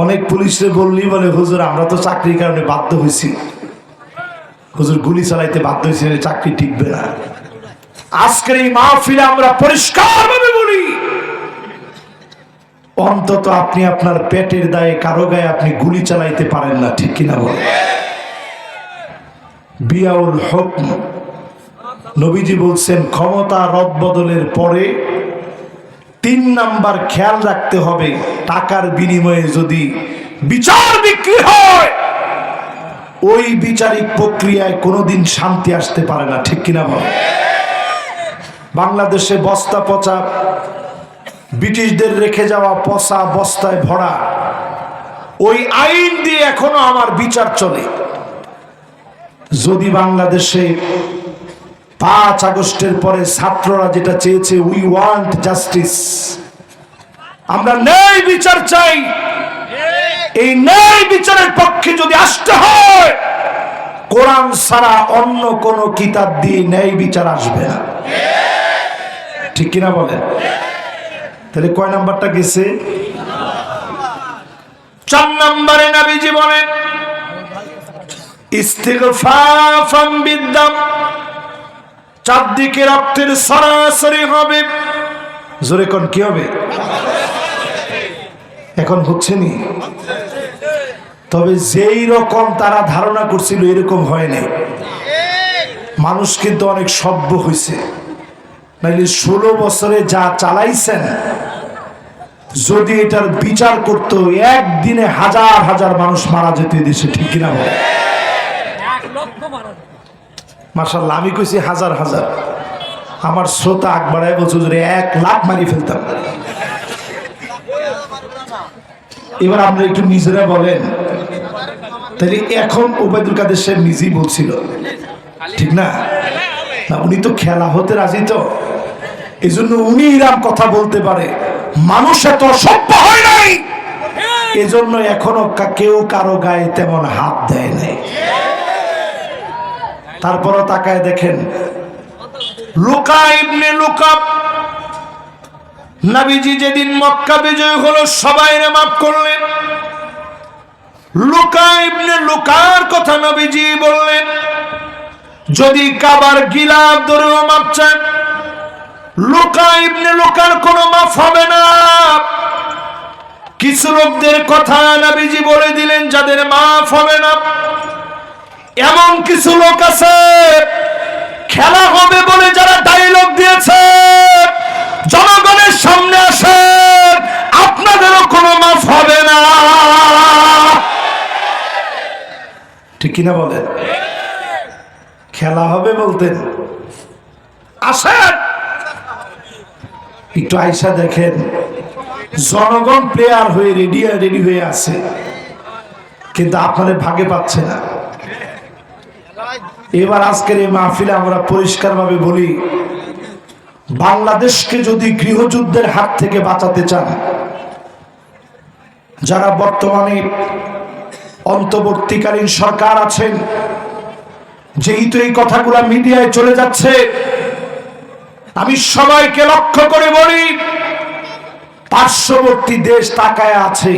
[SPEAKER 1] অনেক পুলিশে বললেই বলে, হুজুর আমরা তো চাকরির কারণে বাধ্য হয়েছি, হুজুর গুলি চালাইতে বাধ্য হয়েছি, চাকরি টিকবে না। আজকের এই মাহফিলে আমরা পরিষ্কার ভাবে বলি, অন্তত আপনি আপনার পেটের দায়ে কারো গায়ে আপনি গুলি চালাইতে পারেন না, ঠিক কিনা বলেন? বিয়াউল হুকম, নবীজি বলছেন ক্ষমতা রদবদলের পরে 3 নাম্বার খেয়াল রাখতে হবে, টাকার বিনিময়ে যদি বিচার বিক্রি হয়, ওই বিচারিক প্রক্রিয়ায় কোনোদিন শান্তি আসতে পারে না, ঠিক কিনা বল? বাংলাদেশে বস্তা পচা, ব্রিটিশদের রেখে যাওয়া পচা বস্তায় ভরা ওই আইন দিয়ে এখনো আমার বিচার চলে। যদি বাংলাদেশে 5 আগস্টের পরে ছাত্ররা যেটা চেয়েছে, উই ওয়ান্ট জাস্টিস, আমরা ন্যায় বিচার চাই, এই ন্যায় বিচারের পক্ষে যদি আসতে হয়, কোরআন ছাড়া অন্য কোন কিতাব দিয়ে ন্যায় বিচার আসবে না, ঠিক কিনা বলেন? তাহলে কয় নাম্বারটা গেছে? 4 নম্বরে নবীজি বলেন ইস্তিগফাফাম বিদ্দাম, চারদিকে রক্তের সরাসরি হবে। জোরে কোন কি হবে? এখন হচ্ছে নি, তবে যেই রকম তারা ধারণা করছিল এরকম হয় নাই। মানুষ কিন্তু অনেক সভ্য হয়েছে, নাইলে 16 বছরে যা চালাইছেন, যদি এটার বিচার করতো একদিনে হাজার হাজার মানুষ মারা যেত দেশে, ঠিক কিনা বলে? মাশাআল্লাহ, আমি কইছি হাজার হাজার, আমার শ্রোতা আকবরায় বলছে 1 লাখ মারি ফেলতাম। এবার আমরা একটু নিজেরা বলেন, তাহলে এখন ওবায়দুল কাদের সাহেব নিজেই বলছিল, ঠিক না? উনি তো খেলা হতে রাজি, তো এই জন্য উনি এরকম কথা বলতে পারে। মানুষ এত সভ্য হয় নাই, এজন্য এখনো কেউ কারো গায়ে তেমন হাত দেয় নাই। তারপরও তাকায় দেখেন, লুকা ইবনে লুকা, নবীজি যেদিন মক্কা বিজয় হলো সবাইরে মাফ করলেন। লুকা ইবনে লুকার কথা নবীজি বললেন, যদি কাবার গিলাফ ধরেও মাপ চান, লুকা ইবনে লুকার কোনো মাফ হবে না। কিছু লোকদের কথা নবীজি বলে দিলেন যাদের মাফ হবে না। এমন কিছু লোক আছে খেলা হবে বলে যারা ডায়লগ দিয়েছে, জনগণের সামনে আসে, আপনাদেরও কোনো মাফ হবে না, ঠিক কিনা বলেন? খেলা হবে বলতেন, আসেন একটু আইসা দেখেন, জনগণ প্লেয়ার হয়ে রেডি হয়ে আছে, কিন্তু আপনাদের ভাগে পাচ্ছে না। এবার আজকের এই মাহফিলে আমরা পরিষ্কার ভাবে বলি, বাংলাদেশকে যদি গৃহযুদ্ধের হাত থেকে বাঁচাতে চান, যারা বর্তমানে অন্তর্বর্তীকালীন সরকার আছেন, যেহেতু এই কথাগুলো মিডিয়ায় চলে যাচ্ছে, আমি সবাইকে লক্ষ্য করে বলি, পার্শ্ববর্তী দেশ তাকায় আছে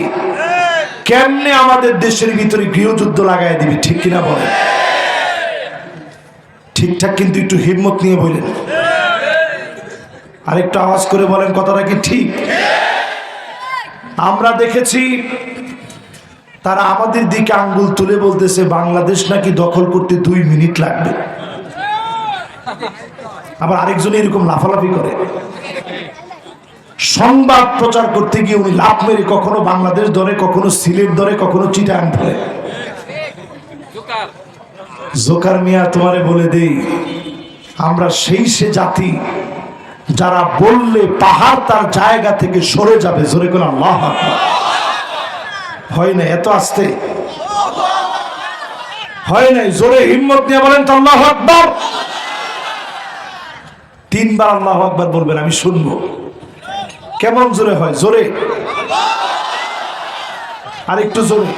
[SPEAKER 1] কেমনে আমাদের দেশের ভিতরে গৃহযুদ্ধ লাগাই দিবি, ঠিক কিনা বলেন? ঠিকঠাক কিন্তু একটু হিম্মত নিয়ে বলেন, আর একটু আওয়াজ করে বলেন কথাটা কি ঠিক? আমরা দেখেছি তারা আমাদের দিকে আঙ্গুল তুলে বলতেছে বাংলাদেশ নাকি দখল করতে 2 মিনিট লাগবে। আবার আরেকজন এরকম লাফালাফি করে। সংবাদ প্রচার করতে গিয়ে উনি লাফ মেরে কখনো বাংলাদেশ ধরে, কখনো সিলেট ধরে, কখনো চিটাগাং ধরে। জোকার মিয়া, তোমারে বলে দেই, আমরা সেই সে জাতি যারা বললে পাহাড় তার জায়গা থেকে সরে যাবে। জোরে করে আল্লাহু আকবার। হয় না এত আস্তে, হয় নাই। জোরে হিম্মত নিয়ে বলেন তো আল্লাহু আকবার। 3 বার আল্লাহু আকবার বলবেন, আমি শুনবো। কেমন জোরে হয়? জোরে, আরেকটু জোরে,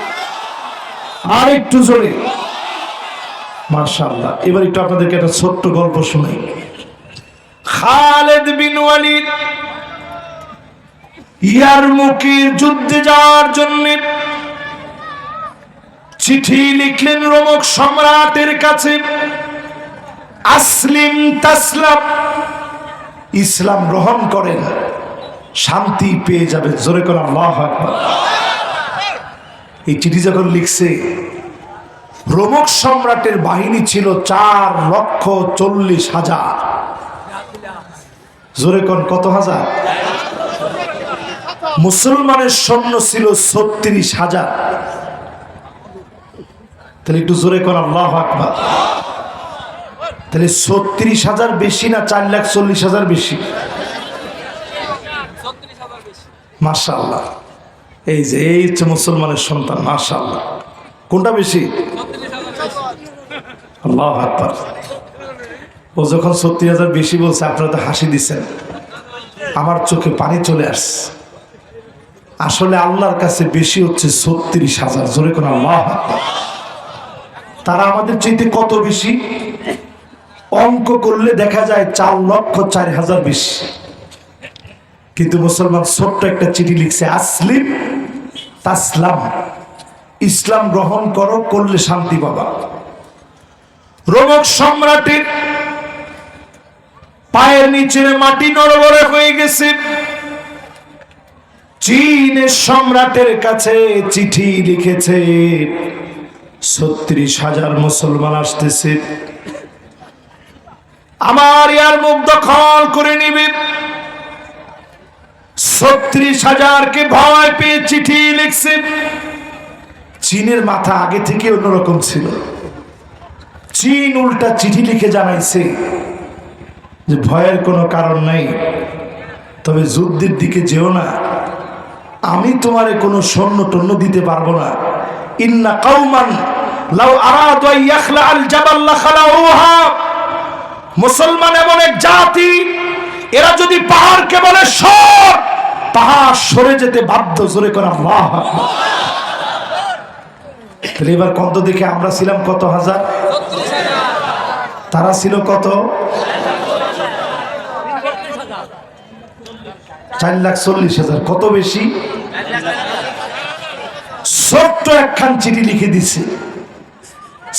[SPEAKER 1] আরেকটু জোরে। মাশাআল্লাহ। এবার একটু আপনাদেরকে একটা ছোট্ট গল্প শোনাই। খালিদ বিন ওয়ালিদ ইয়ারমুকের যুদ্ধে যাওয়ার জন্য চিঠি লিখলেন রোমক সম্রাটের কাছে, আসলিম তাসলাম, ইসলাম গ্রহণ করেন, শান্তি পেয়ে যাবে। জোরে করে আল্লাহু আকবার। এই চিঠি যখন লিখছে, রোমক সম্রাটের বাহিনী ছিল 4,40,000। জোরে কোন কত হাজার? মুসলমানের সৈন্য ছিল 36,000। তাহলে একটু জোরে কোন আল্লাহু আকবার। তাহলে 36,000 বেশি না 4,40,000 বেশি? মাশাআল্লাহ। এই যে এই হচ্ছে মুসলমানের সন্তান, মাশাআল্লাহ। কোনটা বেশি? আল্লাহু আকবার। ও যখন 36,000 বেশি বলছে, আপনারা তো হাসি দিচ্ছেন, আমার চোখে পানি চলে আসছে। আসলে আল্লাহর কাছে বেশি হচ্ছে 36,000। জোরে কোন আল্লাহু আকবার। তারা আমাদের চাইতে কত বেশি? অঙ্ক করলে দেখা যায় 4,04,000 বেশি। কিন্তু মুসলমান ছোট্ট একটা চিঠি লিখছে, আসলিম তাসলাম, ইসলাম গ্রহণ করো, করলে শান্তি পাবা। রোমক সম্রাটের পায়ের নিচের মাটি নড়বড়ে হয়ে গেছে। চীনের সম্রাটের কাছে চিঠি লিখেছে, 36,000 মুসলমান আসতেছে, আমার ইয়ার মুখ দখল করে নিবে। 36,000কে ভয় পেয়ে চিঠি লিখছে। চীনের মাথা আগে থেকে অন্যরকম ছিল। চীন উল্টা চিঠি লিখে জানাইছে যে ভয়ের কোনো কারণ নাই, তবে যুদ্ধের দিকে যেও না, আমি তোমারে কোনো সৈন্য টন্য দিতে পারবো না। ইন্না কওমান লাউ আরাদু আন ইয়াখলা আল জাবাল লাখালাউহা, মুসলমান এমন এক জাতি, এরা যদি পাহাড়কে বলে সর, পাহাড় সরে যেতে বাধ্য। জোরে করে আল্লাহু আকবার। তাহলে এবার কত দেখে আমরা ছিলাম কত হাজার, তারা ছিল কত? 4,40,000। কত বেশি? ছোট্ট একখান চিঠি লিখে দিছে,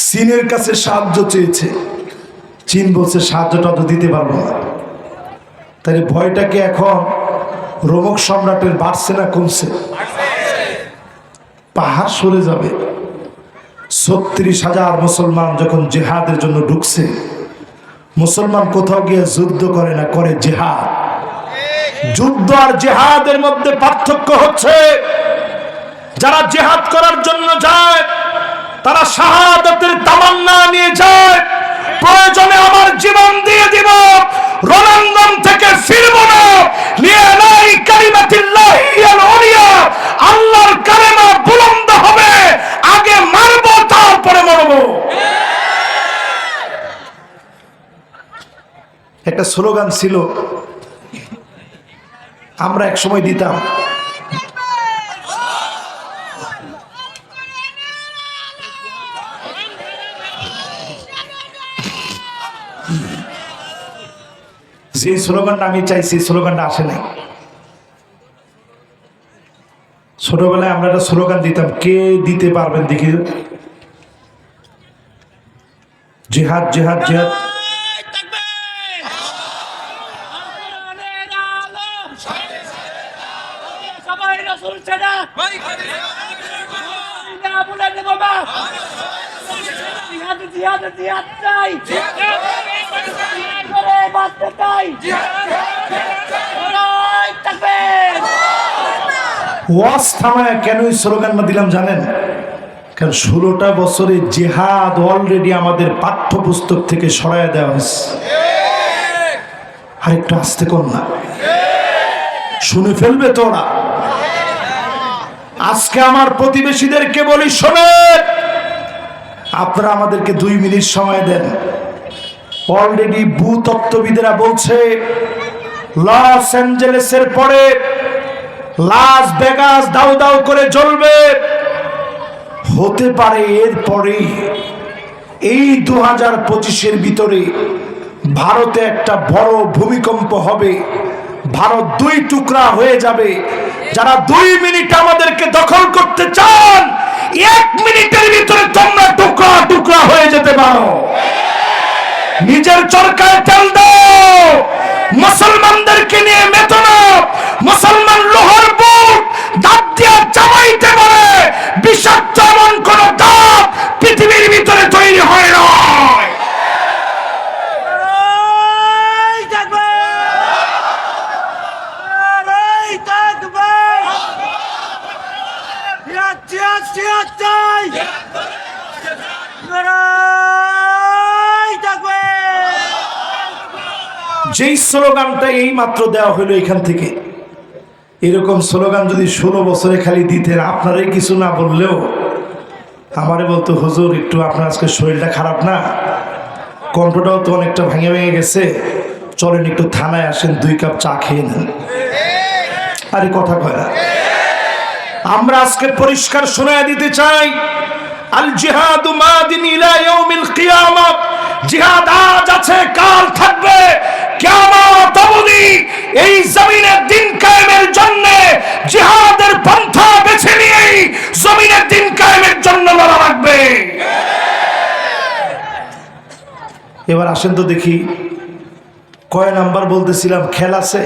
[SPEAKER 1] চীনের কাছে সাহায্য চেয়েছে। চীন বলছে সাহায্যটা তো দিতে পারবো না। তাহলে ভয়টাকে এখন রোমক সম্রাটের বাড়ছে না কমছে? পাহাড় সরে যাবে। 36,000 মুসলমান যখন জেহাদের জন্য ঢুকছে, মুসলমান কোথাও গিয়ে যুদ্ধ করে না, করে জেহাদ। যুদ্ধ আর জেহাদের মধ্যে পার্থক্য হচ্ছে, যারা জেহাদ করার জন্য যায় তারা শাহাদাতের তামান্না নিয়ে যায়, প্রয়োজনে আমার জীবন দিয়ে দিব, রণাঙ্গন থেকে ফিরব না। লিয়ালাই কালিমাতিল্লাহিল উলিয়া, আল্লাহর কালেমা বুলন্দ হবে, আগে মারব তারপরে মরব। একটা স্লোগান ছিল, আমরা এক সময় দিতাম, যে স্লোগানটা আমি চাইছি স্লোগানটা আসে নাই। ছোটবেলায় আমরা একটা স্লোগান দিতাম, কে দিতে পারবেন দেখি? জিহাদ জিহাদ জিহাদ। ওয়াজ থামায় কেন এই স্লোগানটা দিলাম জানেন? কারণ 16টা বছরে জিহাদ অলরেডি আমাদের পাঠ্যপুস্তক থেকে সরাইয়া দেওয়া হয়েছে। আর একটু আস্তে কর না, শুনে ফেলবে তোরা। আজকে আমার প্রতিবেশীদেরকে বলি, শোনেন, আপনারা আমাদেরকে 2 মিনিট সময় দেন। অলরেডি ভূতত্ত্ববিদেরা বলছে লস অ্যাঞ্জেলেসের পরে লাস ভেগাস দাউ দাউ করে জ্বলবে। হতে পারে এরপরে এই 2025-এর ভিতরে ভারতে একটা বড় ভূমিকম্প হবে, ভারত 2 টুকরা হয়ে যাবে। যারা 2 মিনিট আমাদেরকে দখল করতে চান, 1 মিনিটের ভিতরে তোমরা টুকরা টুকরা হয়ে যেতে পারো। নিজের চরকায় তেল দাও, মুসলমানদেরকে নিয়ে মেতো না। মুসলমান লোহার বুট দাঁত দিয়ে চাবাইতে পারে, বিষাক্ত এমন কোন দাঁত পৃথিবীর ভিতরে তৈরি হয় না। যেই স্লোগানটা এই মাত্র দেওয়া হলো এখান থেকে, এরকম স্লোগান যদি 16 বছরে খালি দিতেন, আপনারাই কিছু না বললেও আমারে বলতো, হুজুর একটু আপনার আজকে শরীরটা খারাপ না, কণ্ঠটাও তো অনেকটা ভেঙে ভেঙে গেছে, চলেন একটু থানায় আসেন, 2 কাপ চা খেয়ে নেন। আরে কথা কয় না। আমরা আজকে পরিষ্কার শোনায় দিতে চাই, আল জিহাদু মাদিন ইলা ইয়াউমিল কিয়ামah। জিহাদ আজ আছে, কাল থাকবে, কিয়ামত অবধি এই জমিনে দিন কায়েমের জন্য জিহাদের পন্থা বেছে নিয়েই জমিনে দিন কায়েমের জন্য লড়া লাগবে। এবার আসেন তো দেখি, কয় নাম্বার বলতেছিলাম? খেল আছে।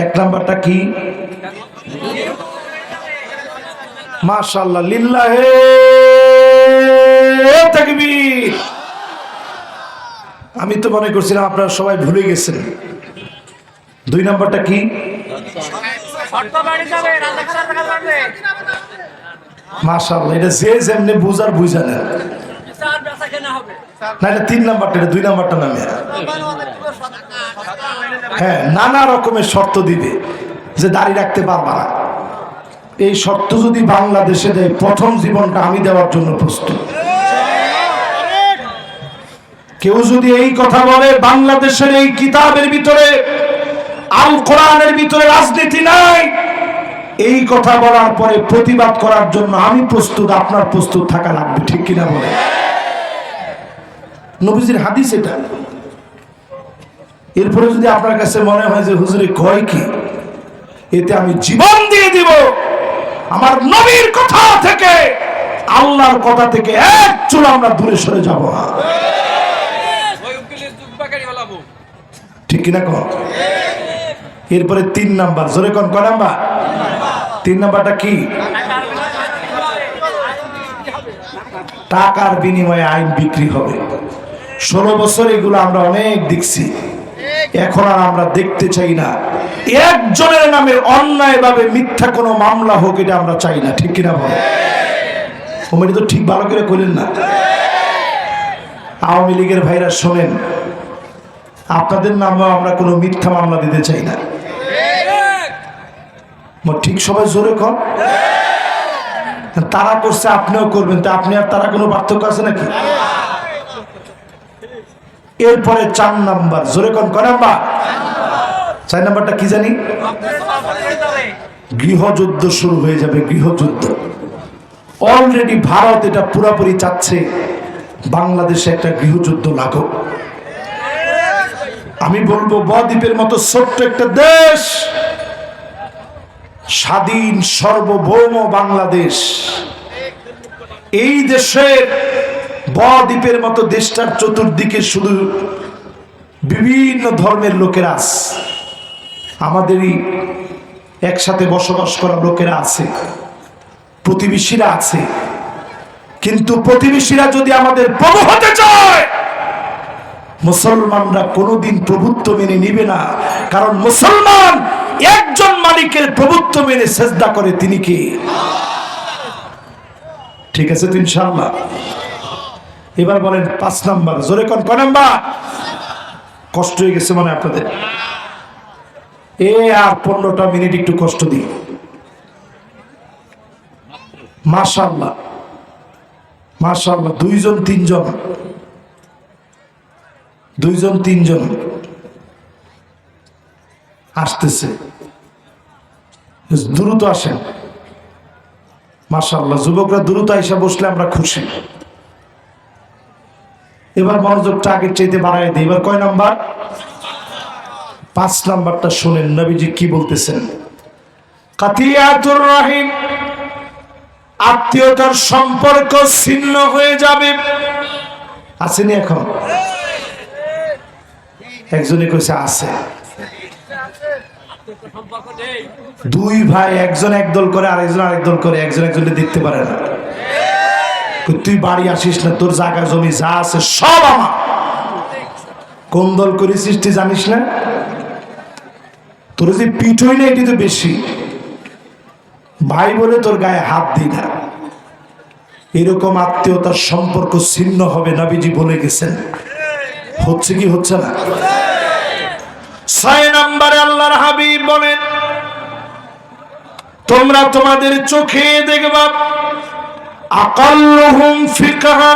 [SPEAKER 1] 1 নাম্বারটা কি? মাশাআল্লাহ, লিল্লাহে তাকবীর। আমি তো মনে করছিলাম আপনারা সবাই ভুলে গেছেন। 2 নাম্বারটা কি? মাশাআল্লাহ, এটা যে যেমনি বুঝার বুঝা না। না, এটা 3 নাম্বারটা, এটা 2 নাম্বারটা নামে। হ্যাঁ, নানা রকমের শর্ত দিবে যে দাঁড়িয়ে রাখতে পারবা না। এই শর্ত যদি বাংলাদেশে দেয়, প্রথম জীবনটা আমি দেওয়ার জন্য প্রস্তুত। কেউ যদি এই কথা বলে বাংলাদেশের এই কিতাবের ভিতরে, আল কোরআনের ভিতরে রাজনীতি নাই, এই কথা বলার পরে প্রতিবাদ করার জন্য আমি প্রস্তুত, আপনার প্রস্তুত থাকা লাগবে। ঠিক কিনা বলে? নবীজির হাদিস এটা। এরপরে যদি আপনার কাছে মনে হয় যে হুজুরে কয় কি, এতে আমি জীবন দিয়ে দিব, আমার নবীর কথা থেকে, আল্লাহর কথা থেকে এক চুল আমরা দূরে সরে যাব না। ঠিক কিনা কন? এরপরে 3 নাম্বার, জোরে কন, কয় নাম্বার? 3 নাম্বারটা কি? টাকার বিনিময়ে আইন বিক্রি হবে। 16 বছর এগুলো আমরা অনেক দেখছি, এখন আর আমরা দেখতে চাই না। একজনের নামে অন্যায়ভাবে মিথ্যা কোনো মামলা হোক, এটা আমরা চাই না। ঠিক কিনা বলে? ওমেরি তো ঠিক ভালো করে কইলেন না। আওয়ামী লীগের ভাইরা শোনেন, আপনাদের নামে আমরা কোনো মিথ্যা মামলা দিতে চাই না। ঠিক সবাই জোরে কর। তারা করছে, আপনিও করবেন, তা আপনি আর তারা কোনো পার্থক্য আছে নাকি? এরপরে 4 নাম্বার, জোরে কন, কয় নাম্বার? 4 নাম্বারটা কি জানি? গৃহযুদ্ধ শুরু হয়ে যাবে। গৃহযুদ্ধ অলরেডি ভারত এটা পুরোপুরি চাচ্ছে বাংলাদেশে একটা গৃহযুদ্ধ লাগুক। আমি বলবো, বদ্বীপের মতো ছোট্ট একটা দেশ, স্বাধীন সার্বভৌম বাংলাদেশ, এই দেশের বদ্বীপের মতো দেশটার চতুর্দিকে শুধু বিভিন্ন ধর্মের লোকেরা আছে, আমাদেরই একসাথে বসবাস করা লোকেরা আছে, প্রতিবেশীরা আছে। কিন্তু প্রতিবেশীরা যদি আমাদের প্রভু হতে চায়, মুসলমানরা কোনোদিন প্রভুত্ব মেনে নিবে না। কারণ মুসলমান একজন মালিকের প্রভুত্ব মেনে সেজদা করে, তিনি কি? ঠিক আছে তো ইনশাআল্লাহ। এবার বলেন 5 নাম্বার, জোরে কোন নাম্বার? কষ্ট হয়ে গেছে মানে আপনাদের, আর 15টা মিনিট একটু কষ্ট দিই। মাশাআল্লাহ মাশাআল্লাহ, 2জন 3জন আসতেছে, দ্রুত আসেন। মাশাআল্লাহ, যুবকরা দ্রুত আইসা বসলে আমরা খুশি। এবার মনোযোগটা আগের চাইতে বাড়াই দিই। এবার কয় নাম্বার? 5 নাম্বারটা শুনেন, নবীজি কি বলতেছেন। কাতিয়াতুর রাহিম, আত্মীয়তার সম্পর্ক ছিন্ন হয়ে যাবে। আসেনি এখন? একজনে কইছে আছে। 2 ভাই, একজন একদল করে, আরেকজন আরেক দল করে, একজন একজনকে দেখতে পারে না। তুই বাড়ি আসিস না, তোর জায়গা জমি যা আছে সব আমার। কোন দল করেছিস তুই জানিস না? তোর যে পিঠই না, এটি তো বেশি। ভাই বলে তোর গায়ে হাত দিই না। এরকম আত্মীয়তার সম্পর্ক ছিন্ন হবে, নবীজি বলে গেছেন। হচ্ছে কি হচ্ছে না? 6 নম্বরে আল্লাহর হাবিব বলেন, তোমরা তোমাদের চোখে দেখবা আকাল্লুহুম ফিকহা,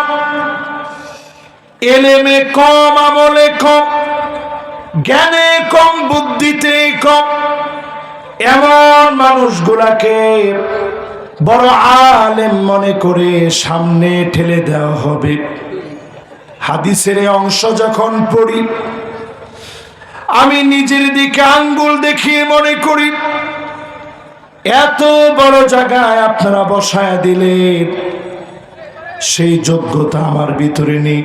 [SPEAKER 1] এলেমে কম, আমলে কম, জ্ঞানে কম, বুদ্ধিতে কম, এমন মানুষগুলাকে বড় আলেম মনে করে সামনে ঠেলে দেওয়া হবে। হাদিসের অংশ যখন পড়ি, আমি নিজের দিকে আঙ্গুল দেখিয়ে মনে করি, এত বড় জায়গায় আপনারা বসায় দিলেন, সেই যোগ্যতা আমার ভিতরে নেই।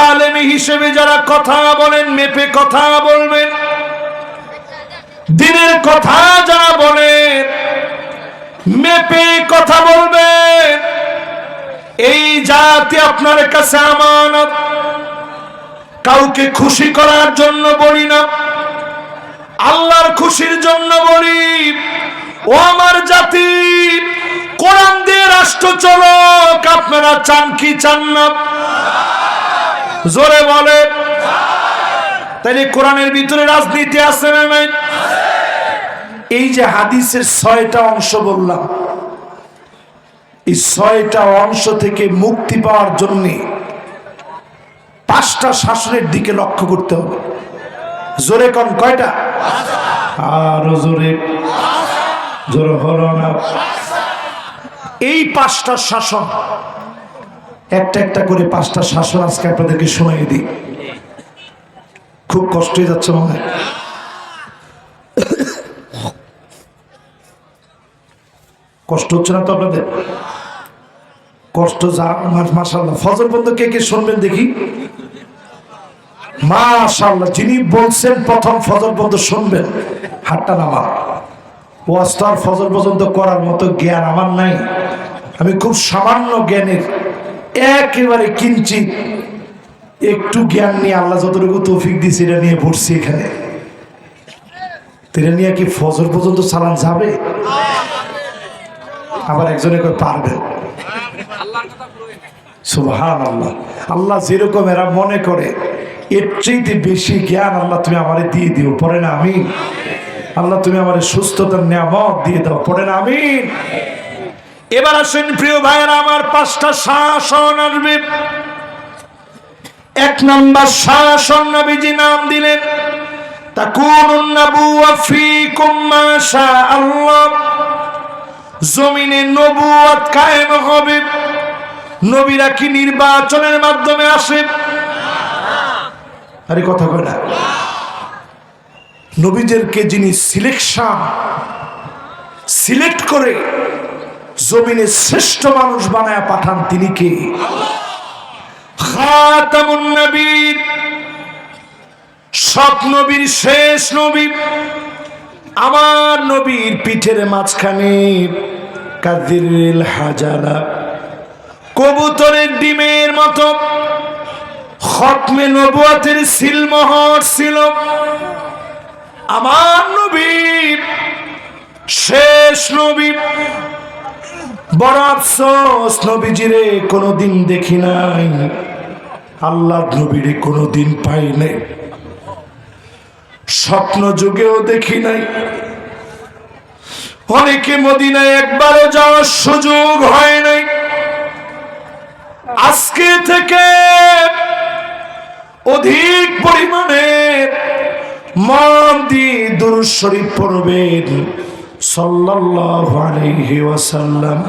[SPEAKER 1] আলেম হিসেবে যারা কথা বলেন, মেপে কথা বলবেন, দিনের কথা যারা বলেন, মেপে কথা বলবেন। এই জাতি আপনার কাছে আমানত। কাউকে খুশি করার জন্য বলি না, আল্লাহর খুশির জন্য বলি। ও আমার জাতি, কোরআন দিয়ে রাষ্ট্র চলক, আপনারা চান কি চান না? জোরে বলে। তাইলে কোরআনের ভিতরে রাজনীতি আছে না নাই? এই যে হাদিসের 6টা অংশ বললাম, এই 6টা অংশ থেকে মুক্তি পাওয়ার জন্য 5টা শাসনের দিকে লক্ষ্য করতে হবে। জোরে কোন কয়টা? আরো জোরে, জোরে হলো না। এই 5টা শাসন, একটা একটা করে 5টা শাসন আজকে আপনাদেরকে শোনাই দিই। খুব কষ্ট হয়ে যাচ্ছে মনে হয়। কষ্ট হচ্ছে না তো আপনাদের? কষ্ট যা, মাশাআল্লাহ। ফজর পর্যন্ত কে কে শুনবেন দেখি? মাশাআল্লাহ, যিনি বলছেন প্রথম ফজর পর্যন্ত শুনবেন, হাতটা নামা। ওয়াজ তো আর ফজর পর্যন্ত করার মতো জ্ঞান আমার নাই। আমি খুব সামান্য জ্ঞানের, একেবারে কিঞ্চিত একটু জ্ঞান নিয়ে আল্লাহ যতটুকু তৌফিক দিয়েছে এটা নিয়ে পড়ছি এখানে। এটা নিয়ে কি ফজর পর্যন্ত চালান যাবে? আবার একজনে কই পারবেন। সুবহানাল্লাহ। আল্লাহ যেরকম এরা মনে করে, এর চাইতে বেশি জ্ঞান আল্লাহ তুমি আমারে দিয়ে দিও, পড়ে না আমিন। আল্লাহ তুমি আমারে সুস্থতার নিয়ামত দিয়ে দাও, পড়ে না আমিন। এবার আসেন প্রিয় ভাইয়েরা আমার, 5টা শাসন আসবে। 1 নাম্বার শাসন নবীজি নাম দিলেন তাকুনুন নাবুওয়া ফীকুম মা শাআল্লাহ। জমিনে নবুয়ত কায়েম হবে। নবীরা কি নির্বাচনের মাধ্যমে আসে? আরে কথা কয় না। নবীদেরকে যিনি সিলেক্ট করে জমিনে শ্রেষ্ঠ মানুষ বানায় পাঠান তিনি কে? খাতামুন নবীর, সব নবীর শেষ নবী। আমার নবীর পিঠের মাঝখানে কাদিরুল হাজালা, কবুতরের ডিমের মতো খতমে নবুয়তের সিলমোহর ছিল। আমার নবীর শেষ নবী। বড় আফসোস, নবীজিরে কোনোদিন দেখি নাই, আল্লাহ নবীরে কোনোদিন পাই নাই, স্বপ্ন যুগেও দেখি নাই। অনেকে মদিনায় একবারও যাওয়ার সুযোগ হয় নাই। আজকে থেকে অধিক পরিমাণে মন দিয়ে দুরূদ শরীফ পড়বেন। সাল্লাল্লাহু আলাইহি ওয়াসাল্লাম,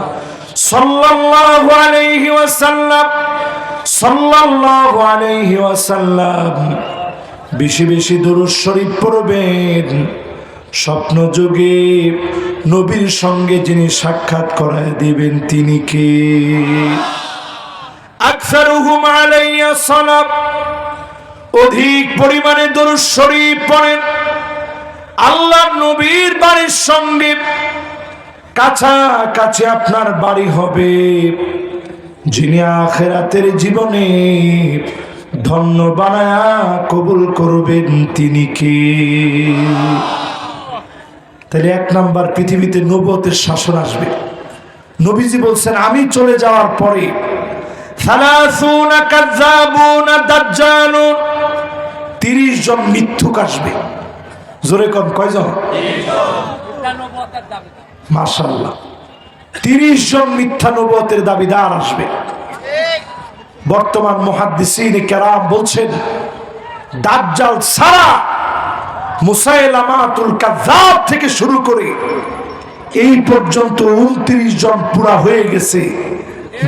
[SPEAKER 1] সাল্লাল্লাহু আলাইহি ওয়াসাল্লাম, সাল্লাল্লাহু আলাইহি ওয়াসাল্লাম। বেশি বেশি দুরূদ শরীফ পড়বেন। স্বপ্ন যুগে নবীর সঙ্গে যিনি সাক্ষাৎ করায় দিবেন তিনি কে? আকসারুহুম আলাইয়া সালাত, অধিক পরিমাণে দুরূদ শরীফ পড়েন। আল্লাহর নবীর বাড়ির সঙ্গে কাছাকাছি আপনার বাড়ি হবে। যিনি আখিরাতের জীবনে ধন্য বানায়া কবুল করবেন তিনি কে? তাহলে এক নাম্বার, পৃথিবীতে নবুয়তের শাসন আসবে। নবীজি বলছেন আমি চলে যাওয়ার পরে 30 জন মিথ্যুক আসবে। জোরে কম, কয়জন? মাশাআল্লাহ, 30 জন মিথ্যা নবুয়তের দাবিদার আসবে। বর্তমান মুহাদ্দিসিন কেরাম বলছেন দাজ্জাল ছাড়া মুসাইলামাতুল কাযযাব থেকে শুরু করে এই পর্যন্ত 29 জন পুরা হয়ে গেছে।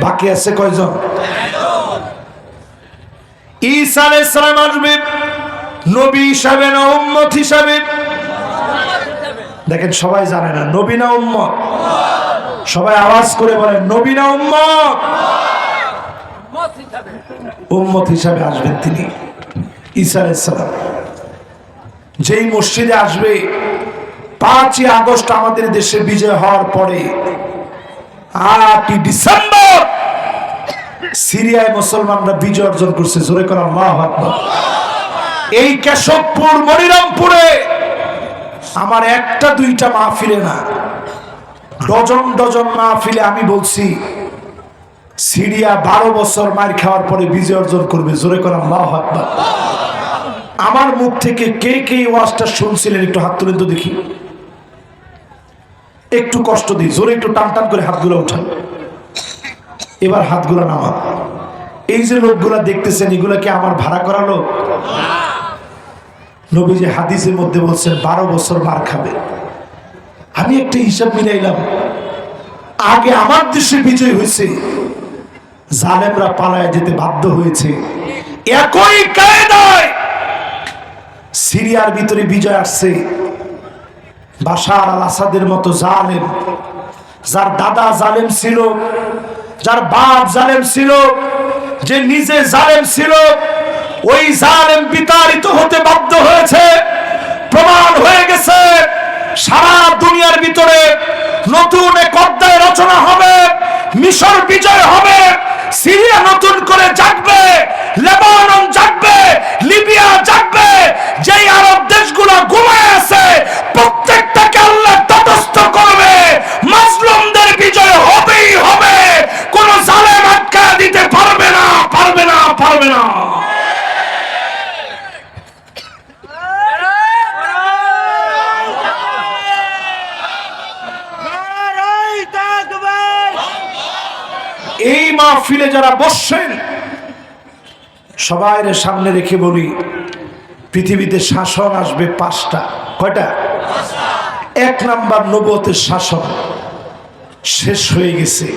[SPEAKER 1] বাকি আছে কয়জন? ঈসা আলাইহিস সালাম আসবে নবী হিসাবে না উম্মত হিসাবে? দেখেন সবাই জানে না নবী না উম্মত। সবাই আওয়াজ করে বলেন নবী না উম্মত? উম্মত হিসাবে আসবেন তিনি, ঈসা আলাইহিস সালাম। যেই মসজিদে আসবে 5ই আগস্ট আমাদের দেশে বিজয় হওয়ার পরে 8ই ডিসেম্বর সিরিয়ায় মুসলমানরা বিজয় অর্জন করছে। জোরে করে আল্লাহু আকবার। এই কেশবপুর মনিরামপুরে আমার একটা দুইটা মাহফিলে না, ডজন ডজন মাহফিলে আমি বলছি সিরিয়া 12 বছর মার খাওয়ার পরে বিজয় অর্জন করবে। জোরে করে আল্লাহু আকবার। আমার মুখ থেকে কে কে ওয়াজটা শুনছিলেন একটু হাত তুলেন তো দেখি। একটু কষ্ট দিই, জোরে একটু টান টান করে হাতগুলো উঠান। এবার হাতগুলো নামান। এই যে লোকগুলা দেখতেছেন এগুলা কি আমার ভাড়া করা লোক? নবীজি হাদিসের মধ্যে বলছেন 12 বছর মার খাবে। আমি একটা হিসাব মিলাইলাম, আগে আমার দেশে বিজয় হয়েছে, জালেমরা পালায় যেতে বাধ্য হয়েছে। একই কায়দায় সিরিয়ার ভিতরে বিজয় আসছে। বাশার আল আসাদের মতো জালেম, যার দাদা জালেম ছিল, যার বাপ জালেম ছিল, যে নিজে জালেম ছিল, ওই জালেম বিতাড়িত হতে বাধ্য হয়েছে। প্রমাণ হয়ে গেছে সারা দুনিয়ার ভিতরে নতুন এক অধ্যায় রচনা হবে। মিশর বিজয় হবে, সিরিয়া নতুন করে জাগবে, লেবানন জাগবে, লিবিয়া জাগবে। যেই আরব দেশগুলো ঘুমায় আছে প্রত্যেকটাকে আল্লাহ তটস্থ করবে। মাজলুমদের বিজয় হবেই হবে। কোন জালেম আটকা দিতে পারবে না, পারবে না, পারবে না। এই মাহফিলে যারা বসছেন সবাই সামনে রেখে বলি, পৃথিবীতে শাসন আসবে 5টা। কয়টা? 1 নাম্বার নবুয়তের শাসন শেষ হয়ে গেছে।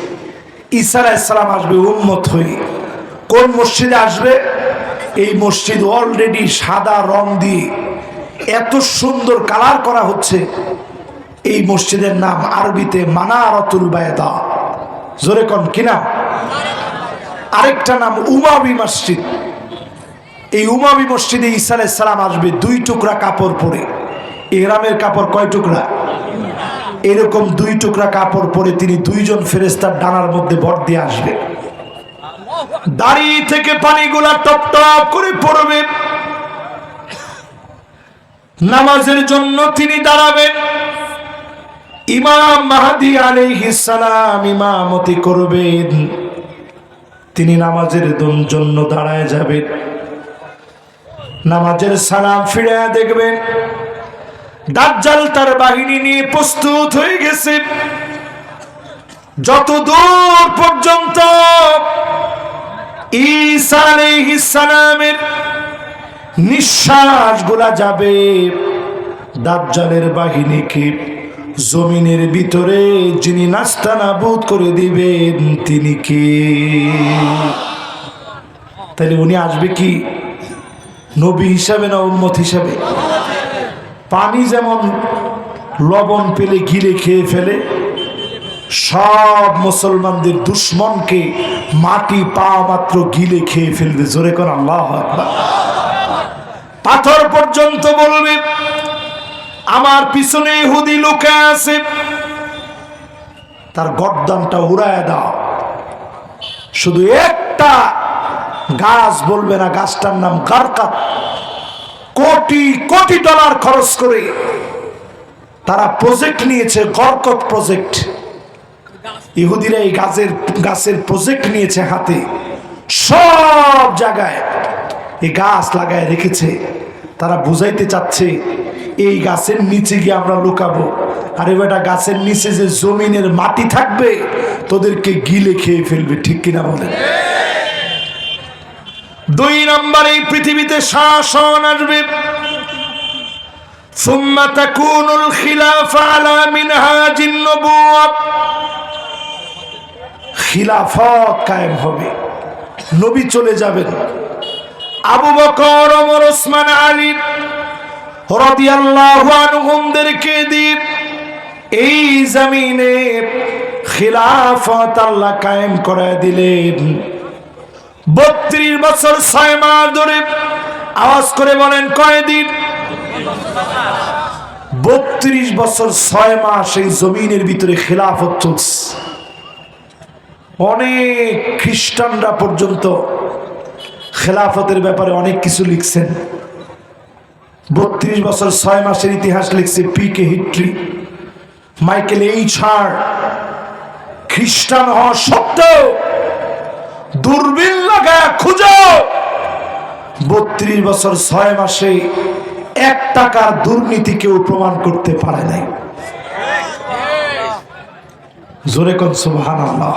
[SPEAKER 1] ঈসা আলাইহিস সালাম আসবে উম্মত হয়ে। কোন মসজিদে আসবে? এই মসজিদ অলরেডি সাদা রং দিয়ে এত সুন্দর কালার করা হচ্ছে। এই মসজিদের নাম আরবিতে মানারাতুল বায়দা, জোরে কোন কিনা। আরেকটা নাম উমাবি মসজিদ। এই উমাবি মসজিদে ঈসা আলাইহিস সালাম আসবে 2 টুকরা কাপড় পরে। ইহরামের কাপড় কয় টুকরা? এরকম 2 টুকরা কাপড় পরে তিনি 2 জন ফেরেশতার ডানার মধ্যে ভর দিয়ে আসবে। দাড়ি থেকে পানিগুলা টপ টপ করে পড়বে। নামাজের জন্য তিনি দাঁড়াবেন। ইমাম মাহদী আলাইহিস সালাম ইমামতি করবেন। তিনি নামাজের জন্য দাঁড়ায় যাবেন। নামাজের সালাম ফিরে দেখবেন দাজ্জাল তার বাহিনী নিয়ে প্রস্তুত হয়ে গেছে। যত দূর পর্যন্ত ঈসা আলাইহিস সালামের নিঃশ্বাস গুলা যাবে, দাজ্জালের বাহিনীকে জমিনের ভিতরে যিনি নাস্তানাবুদ করে দিবেন তিনি কে? তাহলে উনি আসবে কি নবী হিসাবে না উম্মত হিসাবে? পানি যেমন লবণ পেলে গিলে খেয়ে ফেলে, সব মুসলমানদের দুশ্মনকে মাটি পাওয়া মাত্র গিলে খেয়ে ফেলবে। জোরে কর আল্লাহু আকবার। পাথর পর্যন্ত বলবে আমার পিছনে ইহুদি লুকে আছে, তার গর্দানটা উড়ায় দাও। শুধু একটা গাছ বলবে না, গাছটার নাম গারকাত। কোটি কোটি ডলার খরচ করে তারা প্রজেক্ট নিয়েছে, গরকত প্রজেক্ট। ইহুদিরা এই গাছের প্রজেক্ট নিয়েছে হাতে, সব জায়গায় এই গাছ লাগায় রেখেছে। তারা বুঝাইতে চাচ্ছে এই গাছের নিচে গিয়ে আমরা লুকাবো। আরে বেটা, গাছের নিচে যে জমিনের মাটি থাকবে তোদেরকে গিলে খেয়ে ফেলবে, ঠিক কিনা বলেন? 2 নম্বর, এই পৃথিবীতে শাসন আসবে। সুম্মা তাকুনুল খিলাফা আলা মিনহাজিন নবুওয়া, খিলাফত কায়েম হবে, নবী চলে যাবেন। আবু বকর, ওমর, ওসমান, আলী রাদিয়াল্লাহু আনহুমদেরকে দিয়ে এই জমিনে খিলাফত আল্লাহ কায়েম করে দিলেন। 32 বছর 6 মাস ধরে, আওয়াজ করে বলেন কয়দিন? 32 বছর 6 মাস এই জমিনের ভিতরে খিলাফত চলছে। অনেক খ্রিস্টানরা পর্যন্ত খেলাফতের ব্যাপারে অনেক কিছু লিখছেন। 32 বছর 6 মাসের ইতিহাস লিখছে পিকে হিট্রি, মাইকেল এইচ হার্ট। খ্রিস্টান হওয়া সত্ত্বেও দূরবীন লাগা খুঁজো, 32 বছর 6 মাসে 1 টাকার দুর্নীতি কেউ প্রমাণ করতে পারে নাই। জোরে কোন সুবহানাল্লাহ,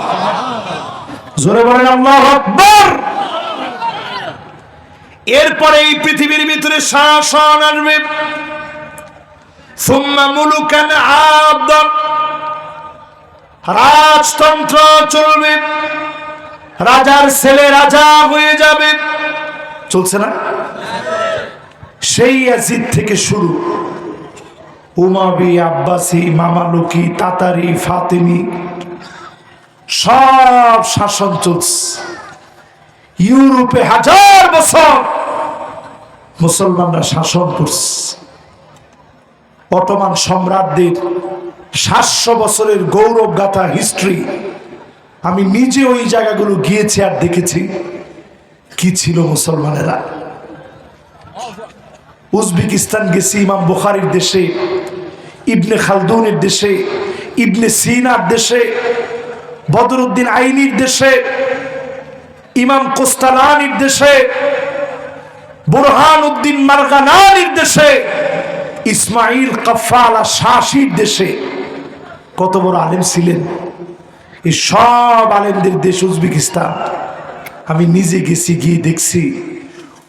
[SPEAKER 1] জোরে বলেন আল্লাহু আকবার। এরপরে এই পৃথিবীর ভিতরে শাসন আসবে। সুম্মা মুলুকান আবদান, রাজতন্ত্র চলবে, রাজার ছেলে রাজা হয়ে যাবে। চলছে না? সেই ইয়াজিদ থেকে শুরু, উমাবি, আব্বাসি, মামালুকি, তাতারি, ফাতিমি, সব শাসন চলছে। ইউরোপে 1000 বছর মুসলমানরা শাসন করছে। অটোমান সম্রাটদের 700 বছরের গৌরব গাথা হিস্ট্রি, আমি নিজে ওই জায়গাগুলো গিয়েছি আর দেখেছি কি ছিল মুসলমানেরা। উজবেকিস্তান গেছি, ইমাম বুখারীর দেশে, ইবনে খালদুনের দেশে, ইবনে সিনার দেশে, বদরুদ্দিন আইনির দেশে, ইমাম কোস্তালানির দেশে, বুরহানুদ্দিন মারগানানির দেশে, ইসমাইল কাফালা শাসির দেশে। কত বড় আলেম ছিলেন! এই সব আলেমদের দেশ উজবেকিস্তান। আমি নিজে গেছি, গিয়ে দেখছি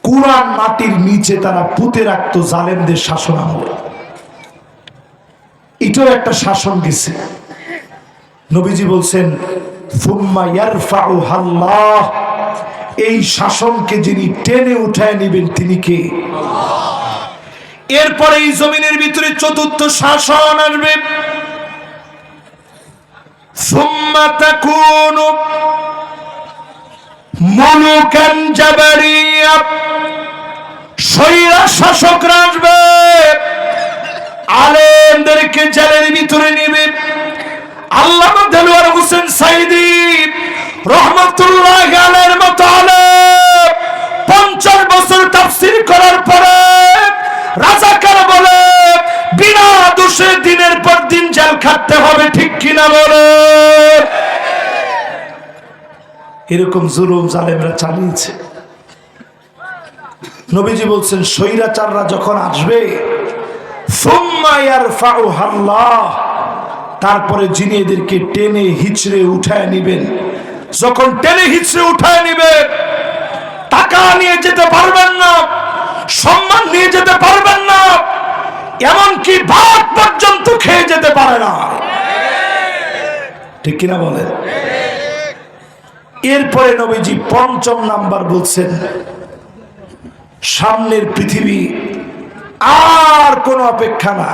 [SPEAKER 1] কুরআন মাটির নিচে তারা পুঁতে রাখতো জালেমদের শাসন আমলে। এটাও একটা শাসন গেছে। নবীজি বলছেন সুম্মা ইয়ারফাউহাল্লাহ, এই শাসনকে যিনি টেনে উঠায় নেবেন তিনি কে? এরপরে এই জমিনের ভিতরে চতুর্থ শাসন আসবে। সুম্মা তাকুনু মুলুকান জাবারিয়া, স্বৈরা শাসকরা আসবে, আলেমদেরকে জেলের ভিতরে নেবে। আল্লামা দেলোয়ার হোসেন সাইদি রহমাতুল্লাহ আলাইহির মতো আলেম 50 বছর তাফসীর করার পরে রাজাকার বলে বিনা দোষে দিনের পর দিন জেল খাটতে হবে, ঠিক কিনা বলে? এরকম জুলুম জালেমরা চালিয়েছে। নবীজি বলছেন স্বৈরাচাররা যখন আসবে সুম্মা ইয়ারফাউহা আল্লাহ, তারপরে যিনি এদেরকে টেনে হিচড়ে উঠায় নিবেন। যখন টেনে হিচড়ে উঠায় নিবেন, টাকা নিয়ে যেতে পারবেন না, সম্মান নিয়ে যেতে পারবেন না, এমনকি ভাত পর্যন্ত খেয়ে যেতে পারে না, ঠিক কিনা বলেন? এরপরে নবীজি 5ম নাম্বার বলছেন সামনের পৃথিবী আর কোন অপেক্ষা না।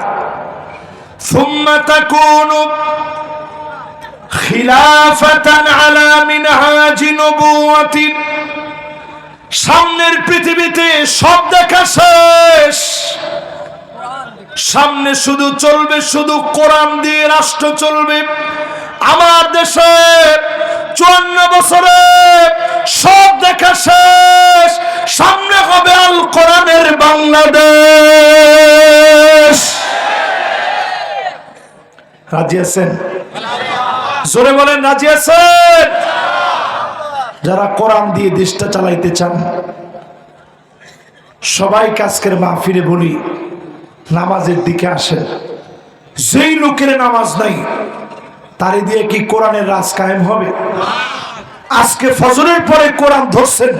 [SPEAKER 1] সুম্মা তাকুনু খিলাফাতান আলা মিনহাজি নবুওয়াতি, সামনের পৃথিবীতে সব দেখা শেষ, সামনে শুধু চলবে, শুধু কোরআন দিয়ে রাষ্ট্র চলবে। আমার দেশে 54 বছরে সব দেখা শেষ, সামনে হবে আল কোরআনের বাংলাদেশ। রাজি আছেন? জোরে বলেন রাজি আছেন? যারা কোরআন দিয়ে দেশটা চালাইতে চান সবাই আজকের মাহফিলে বলি নামাজের দিকে আসেন। যেই লোকের নামাজ নাই তারে দিয়ে কি কোরআনের রাজ কায়েম হবে? আজকে ফজরের পরে কোরআন ধরছেন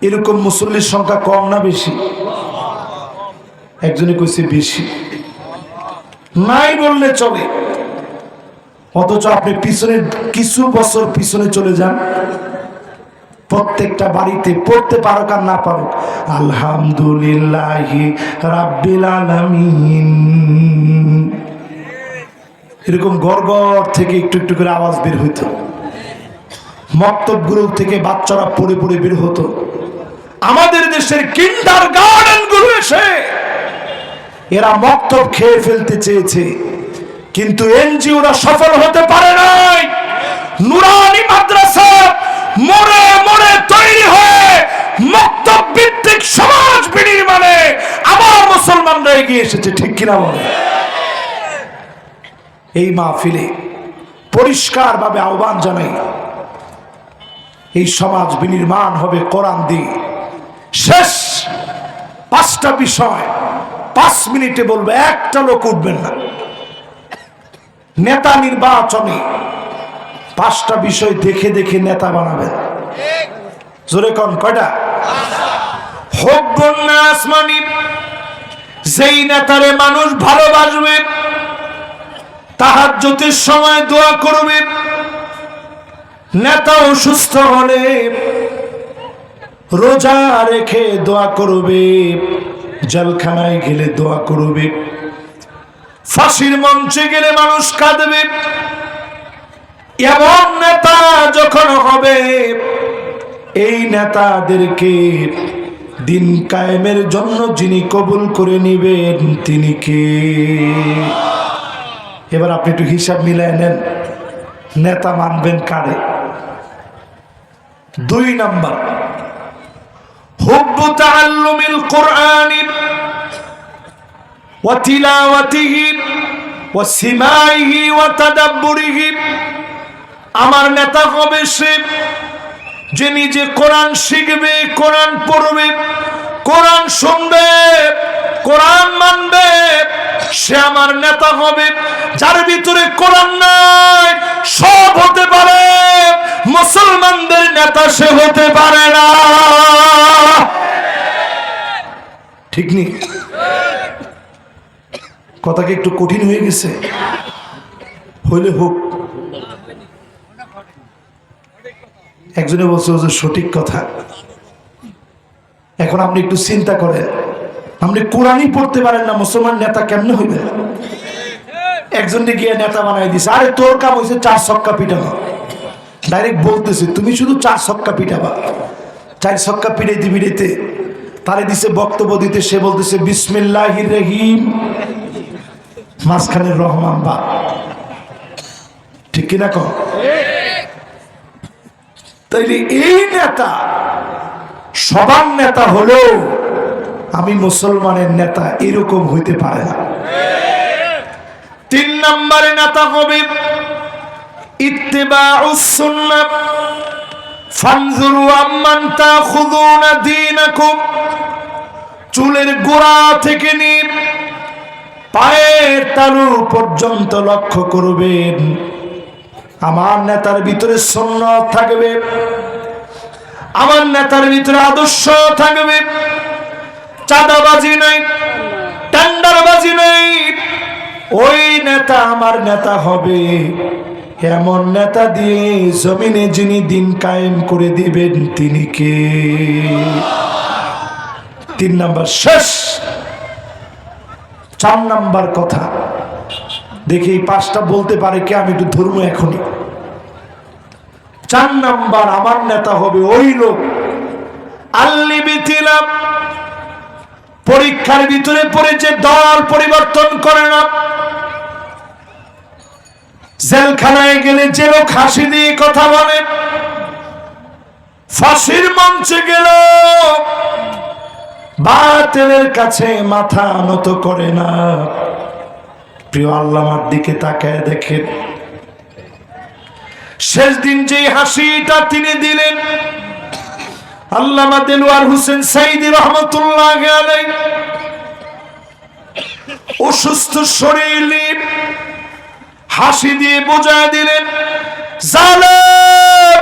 [SPEAKER 1] এরকম মুসল্লির সংখ্যা কম না বেশি? একজনে কইছে বেশি, নাই বললে চলে। অথচ আপনি পিছনে কিছু বছর পিছনে চলে যান, প্রত্যেকটা বাড়িতে পড়তে পারুক আর না পারুক আলহামদুলিল্লাহি রাব্বিল আলামিন, এরকম গড়গড় থেকে একটু একটু করে আওয়াজ বের হইতো। মক্তবগুলো থেকে বাচ্চারা পড়ে পড়ে বের হতো। আমাদের দেশের কিন্ডারগার্টেন গুলো এসে এরা মক্তব খেয়ে ফেলতে চেয়েছে, কিন্তু এনজিওরা সফল হতে পারে নাই। নুরানি মাদ্রাসা মোড়ে মোড়ে তৈরি হয়ে মক্তব ভিত্তিক সমাজ বিনির্মাণে আবার মুসলমানরা এগিয়ে এসেছে, ঠিক কিনা বলে? এই মাহফিলে পরিষ্কার ভাবে আহ্বান জানাই, এই সমাজ বিনির্মাণ হবে কোরআন দিয়ে। শেষ 5টা বিষয় 5 মিনিটে বলবে, একটা লোক উঠবেন না। নেতা নির্বাচনে 5টা বিষয় দেখে দেখে নেতা বানাবেন। জোরে কোন কয়টা? হুব্বুন নাস মানে যেই নেতারে মানুষ ভালোবাসবে, তাহাজ্জুদের সময় দোয়া করবে, নেতা অসুস্থ হলে রোজা রেখে দোয়া করবে, জেলখানায় গেলে দোয়া করবে, ফাঁসির মঞ্চে গেলে মানুষ কাঁদবে। এমন নেতা যখন হবে, এই নেতাদেরকে দিন কায়েমের জন্য যিনি কবুল করে নিবেন তিনি কে? এবার আপনি একটু হিসাব মিলায় নেন, নেতা মানবেন কারে? 2 নাম্বার হুব্বু তাআল্লুমিল কুরআনি ওয়া তিলাওয়াতিহি ওয়া সিমাইহি ওয়া তাদাব্বুরিহি। আমার নেতা হবে সে যে নিজে কোরআন শিখবে, কোরআন পড়বে, কোরআন শুনবে, কোরআন মানবে, সে আমার নেতা হবে। যার ভিতরে কোরআন নাই সব হতে পারে, মুসলমানদের নেতা সে হতে পারে না, ঠিক নেই? কথা কি একটু কঠিন হয়ে গেছে? হইলে হোক। একজনে বলছে যে সঠিক কথা। এখন আপনি একটু চিন্তা করেন, আপনি কোরআনই পড়তে পারেন না, মুসলমান নেতা কেমনে হইবে? একজনকে গিয়ে নেতা বানাই দিছে, আরে তোর কাম হয়েছে 4 ছক্কা পিটানো। ডাইরেক্ট বলতেছে তুমি শুধু 4 ছক্কা পিটাবা। 4 ছক্কা পিটাইতে পিটাইতে তারে দিছে বক্তব্য দিতে, সে বলতেছে বিসমিল্লাহির রহিম, মাঝখানে রহমান বা। ঠিক কিনা কম? তাইলে এই নেতা সবার নেতা হলেও আমি মুসলমানের নেতা এরকম হইতে পারে না। 3 নম্বরে নেতা হবে ইত্তিবাউস সুন্নাহ, ফানজুরু আম্মান তাখুযুনা দীনাকুম। চুলের গোড়া থেকে নিয়ে পায়ের তালু পর্যন্ত লক্ষ্য করবেন, আমার নেতার ভিতরে সুন্নাত থাকবে, আমার নেতার ভিতরে আদর্শ থাকবে। চাঁদাবাজি নাই, টেন্ডারবাজি নাই। ওই নেতা আমার নেতা হবে, এমন নেতা দিয়ে জমিনে যিনি দিন কায়েম করে দিবেন তিনি কে? 3 নাম্বার শেষ। 4 নাম্বার কথা দেখি এই 5টা বলতে পারে কে? আমি একটু ধর্ম এখনই। 4 নাম্বার আমার নেতা হবে ওই লোক আল্লিবিতিলাম, পরীক্ষার ভিতরে পড়ে যে দল পরিবর্তন করে না। জেলখানায় গেলে যে লোক হাসি দিয়ে কথা বলে, ফাঁসির মঞ্চে গেল বাতিলের কাছে মাথা নত করে না। প্রিয় আল্লামার দিকে তাকায় দেখেন, শেষ দিন যে হাসিটা তিনি দিলেন, আল্লামা দেলোয়ার হোসেন সাইদী রহমতুল্লাহ আলাইহি অসুস্থ শরীর নিয়ে হাসি দিয়ে বোঝায় দিলেন, জালেম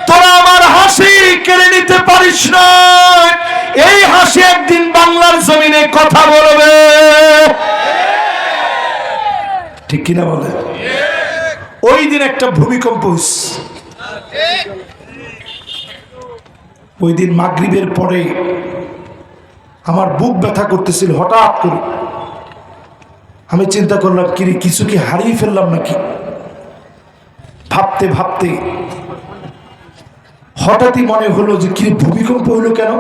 [SPEAKER 1] তোরা আমার হাসি কেড়ে নিতে পারিস না, এই হাসি একদিন বাংলার জমিনে কথা বলবে। ঠিক কিনা বলে? ওই দিন একটা ভূমিকম্প হইছে। ওই দিন মাগরিবের পরে আমার বুক ব্যথা করতেছিল হঠাৎ করে। আমি চিন্তা করলাম কিরে কিছু কি হারিয়ে ফেললাম নাকি। ভাবতে ভাবতে হঠাৎই মনে হলো যে কি ভূমিকম্প হলো কেন,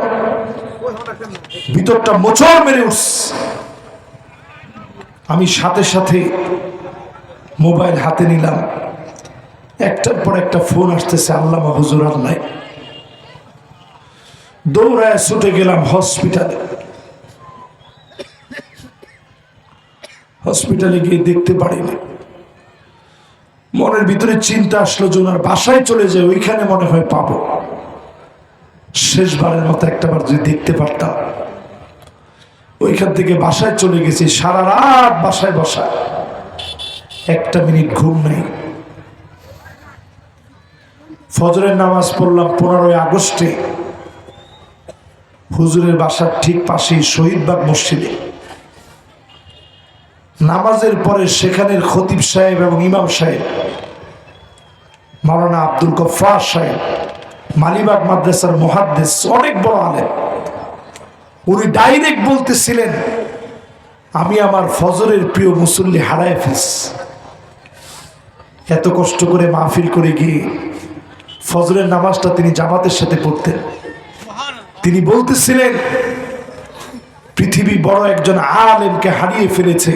[SPEAKER 1] ভিতরটা মোচড় মেরে উঠছে। আমি সাথে সাথে মোবাইল হাতে নিলাম, একটার পর একটা ফোন আসতেছে, আল্লামা হুজুর আল্লাহ। দৌড়ায় ছুটে গেলাম হসপিটালে। হসপিটালে গিয়ে দেখতে পারিনি। মনের ভিতরে চিন্তা আসলো যে ওনার বাসায় চলে যায়, ওইখানে মনে হয় পাবো। শেষবারের মতো একটাবার যদি দেখতে পারতাম। ওইখান থেকে বাসায় চলে গেছি, সারা রাত বাসায় বসা, 1 মিনিট ঘুম নেই। ফজরের নামাজ পড়লাম 15 আগস্টে হুজুরের বাসার ঠিক পাশেই শহীদবাগ মসজিদে। নামাজের পরে সেখানের খতিব সাহেব এবং ইমাম সাহেব মাওলানা আব্দুল গফফার সাহেব, মালিবাগ মাদ্রাসার মুহাদ্দিস, অনেক বড় আলেম, উনি ডাইরেক্ট বলতেছিলেন আমি আমার ফজরের প্রিয় মুসল্লি হারায় ফেলছি। এত কষ্ট করে মাহফিল করে গিয়ে ফজরের নামাজটা তিনি জামাতের সাথে পড়তেন। তিনি বলতেছিলেন পৃথিবী বড় একজন আলেমকে হারিয়ে ফেলেছে,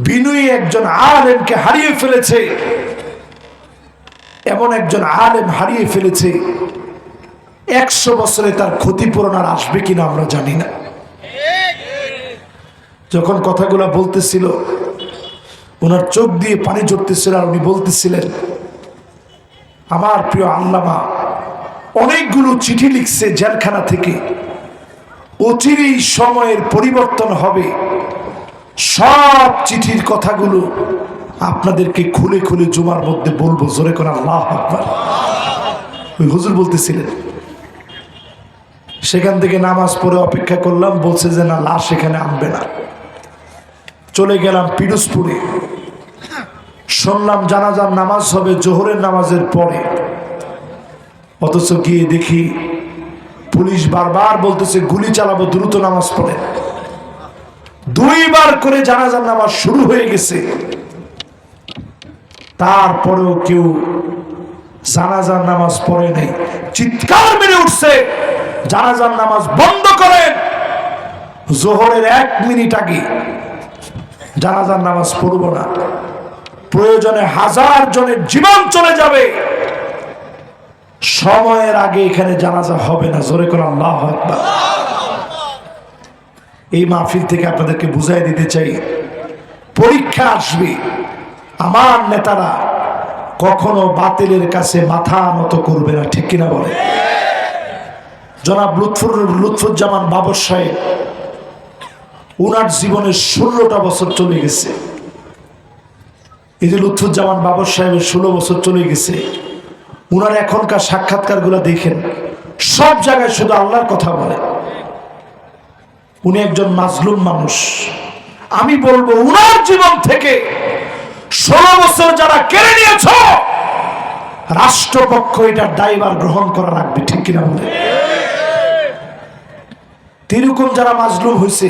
[SPEAKER 1] বিনয়ী একজন আলেমকে হারিয়ে ফেলেছে, এমন একজন আলেম হারিয়ে ফেলেছে 100 বছরে তার ক্ষতিপূরণ আর আসবে কিনা আমরা জানি না। যখন কথাগুলো বলতেছিল ওনার চোখ দিয়ে পানি ঝরতেছিল, আর উনি বলতেছিলেন আমার প্রিয় আল্লামা অনেকগুলো চিঠি লিখছে জেলখানা থেকে, অচিরেই সময়ের পরিবর্তন হবে, সব চিঠির কথাগুলো আপনাদেরকে খুলে খুলে জুমার মধ্যে বলবো। জোরে করে আল্লাহু আকবার। ওই হুজুর বলতেছিলেন। সেখান থেকে নামাজ পড়ে অপেক্ষা করলাম, বলছে যে না লাশ এখানে আনবে না। চলে গেলাম পিরোজপুরে, শুনলাম জানাজার নামাজ হবে জোহরের নামাজের পরে, অথচ গিয়ে দেখি পুলিশ বারবার বলতেছে গুলি চালাবো, দ্রুত নামাজ পড়ে। 2 বার করে জানাজার নামাজ শুরু হয়ে গেছে, তারপরেও কেউ জানাজার নামাজ পড়ে নাই। চিৎকার মেরে উঠছে, জানাজার নামাজ বন্ধ করেন, জোহরের 1 মিনিট আগে জানাজার নামাজ পড়ব না, প্রয়োজনে 1000 জনের জীবন চলে যাবে, সময়ের আগে এখানে জানাজা হবে না। জোরে করে আল্লাহু আকবার। এই মাহফিল থেকে আপনাদেরকে বুঝাই দিতে চাই, পরীক্ষা আসবে, আমার নেতারা কখনো বাতিলের কাছে মাথা নত করবে না, ঠিক কিনা বলে? জনাব লুৎফুজ্জামান বাবর সাহেব, উনার জীবনের 16টা বছর চলে গেছে। এই যে লুৎফুজ্জামান বাবর সাহেবের 16 বছর চলে গেছে, উনার এখনকার সাক্ষাৎকার গুলা দেখেন, সব জায়গায় শুধু আল্লাহর কথা বলে। উনি একজন মাজলুম মানুষ। আমি বলবো উনার জীবন থেকে 16 বছর যারা কেড়ে নিয়েছ, রাষ্ট্রপক্ষ এটার দায়ভার গ্রহণ করা রাখবে, ঠিক কিনা বলে? এরকম যারা মাজলুম হয়েছে,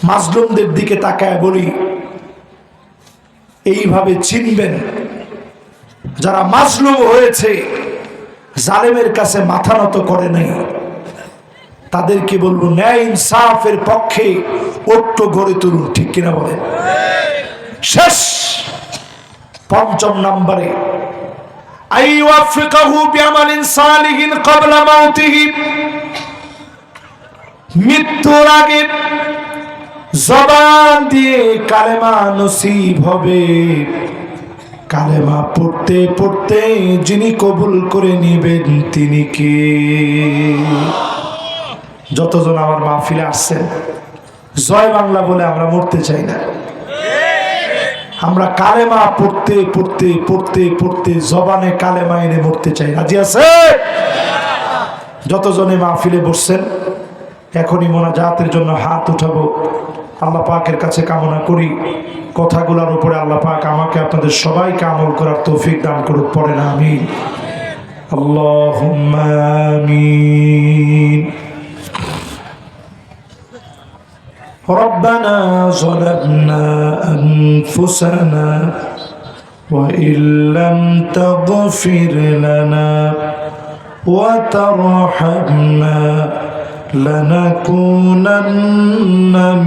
[SPEAKER 1] মাজলুমদের দিকে তাকায় বলি, এইভাবে চিনবেন যারা মাজলুম হয়েছে, জালেমের কাছে মাথা নত করে নাই, তাদেরকে বলবো ন্যায় ইনসাফের পক্ষে ঐক্য গড়ে তুলুন, ঠিক কিনা বলেন? শেষ 5ম নম্বরে, আইওয়াফিকাহু বিআমালিন সালিহিন ক্বাবলা মাউতিহি, মৃত্যুর আগে জবান দিয়ে কালেমা নসিব হবে। কালেমা পড়তে পড়তে যিনি কবুল করে নিবেন তিনি কে? যতজন আমার মাহফিলে আসছেন, জয় বাংলা বলে আমরা মরতে চাই না, আমরা কালেমা পড়তে পড়তে পড়তে পড়তে জবানে কালেমা এনে মরতে চাই। রাজি আছে? যতজনে মাহফিলে বসছেন, এখনই মোনাজাতের জন্য হাত উঠাবো। আল্লাহ পাকের কাছে কামনা করি কথাগুলোর উপরে আল্লাহ পাক আমাকে আপনাদের সবাইকে আমল করার তৌফিক দান করুক। পড়ে না আমিন। আল্লাহুম্মা আমিন। ربنا ظلمنا أنفسنا وإن لم تغفر لنا وترحمنا لنكونن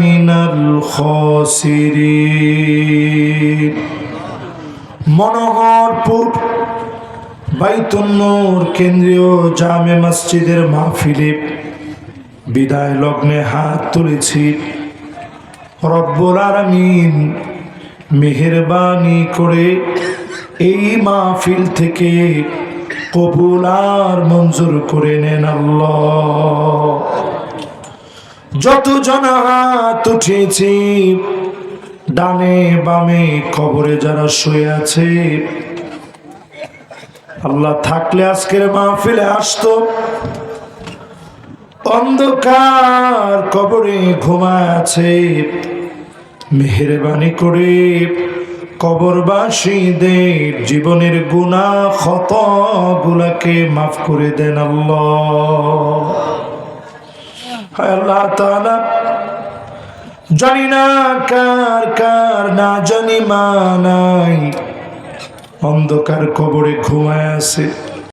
[SPEAKER 1] من الخاسرين। মনোহরপুর বাইতুন নূর কেন্দ্রীয় জামে মসজিদের মাহফিলে বিদায় লগ্নে হাত তুলেছি। রব্বুল আলামিন মেহেরবানি করে এই মাহফিল থেকে কবুল আর মঞ্জুর করে নেন আল্লাহ। যত জন হাত উঠেছি, ডানে বামে কবরে যারা শুয়ে আছে, আল্লাহ থাকলে আজকের মাহফিলে আসতো, অন্ধকার কবরে ঘুমায় আছে, মেহেরবানি করে কবরবাসীদের জীবনের গুনাহ খতগুলাকে মাফ করে দেন আল্লাহ। হায় আল্লাহ তাআলা, জানি না কার কার না জানি মা নাই, অন্ধকার কবরে ঘুমায় আছে।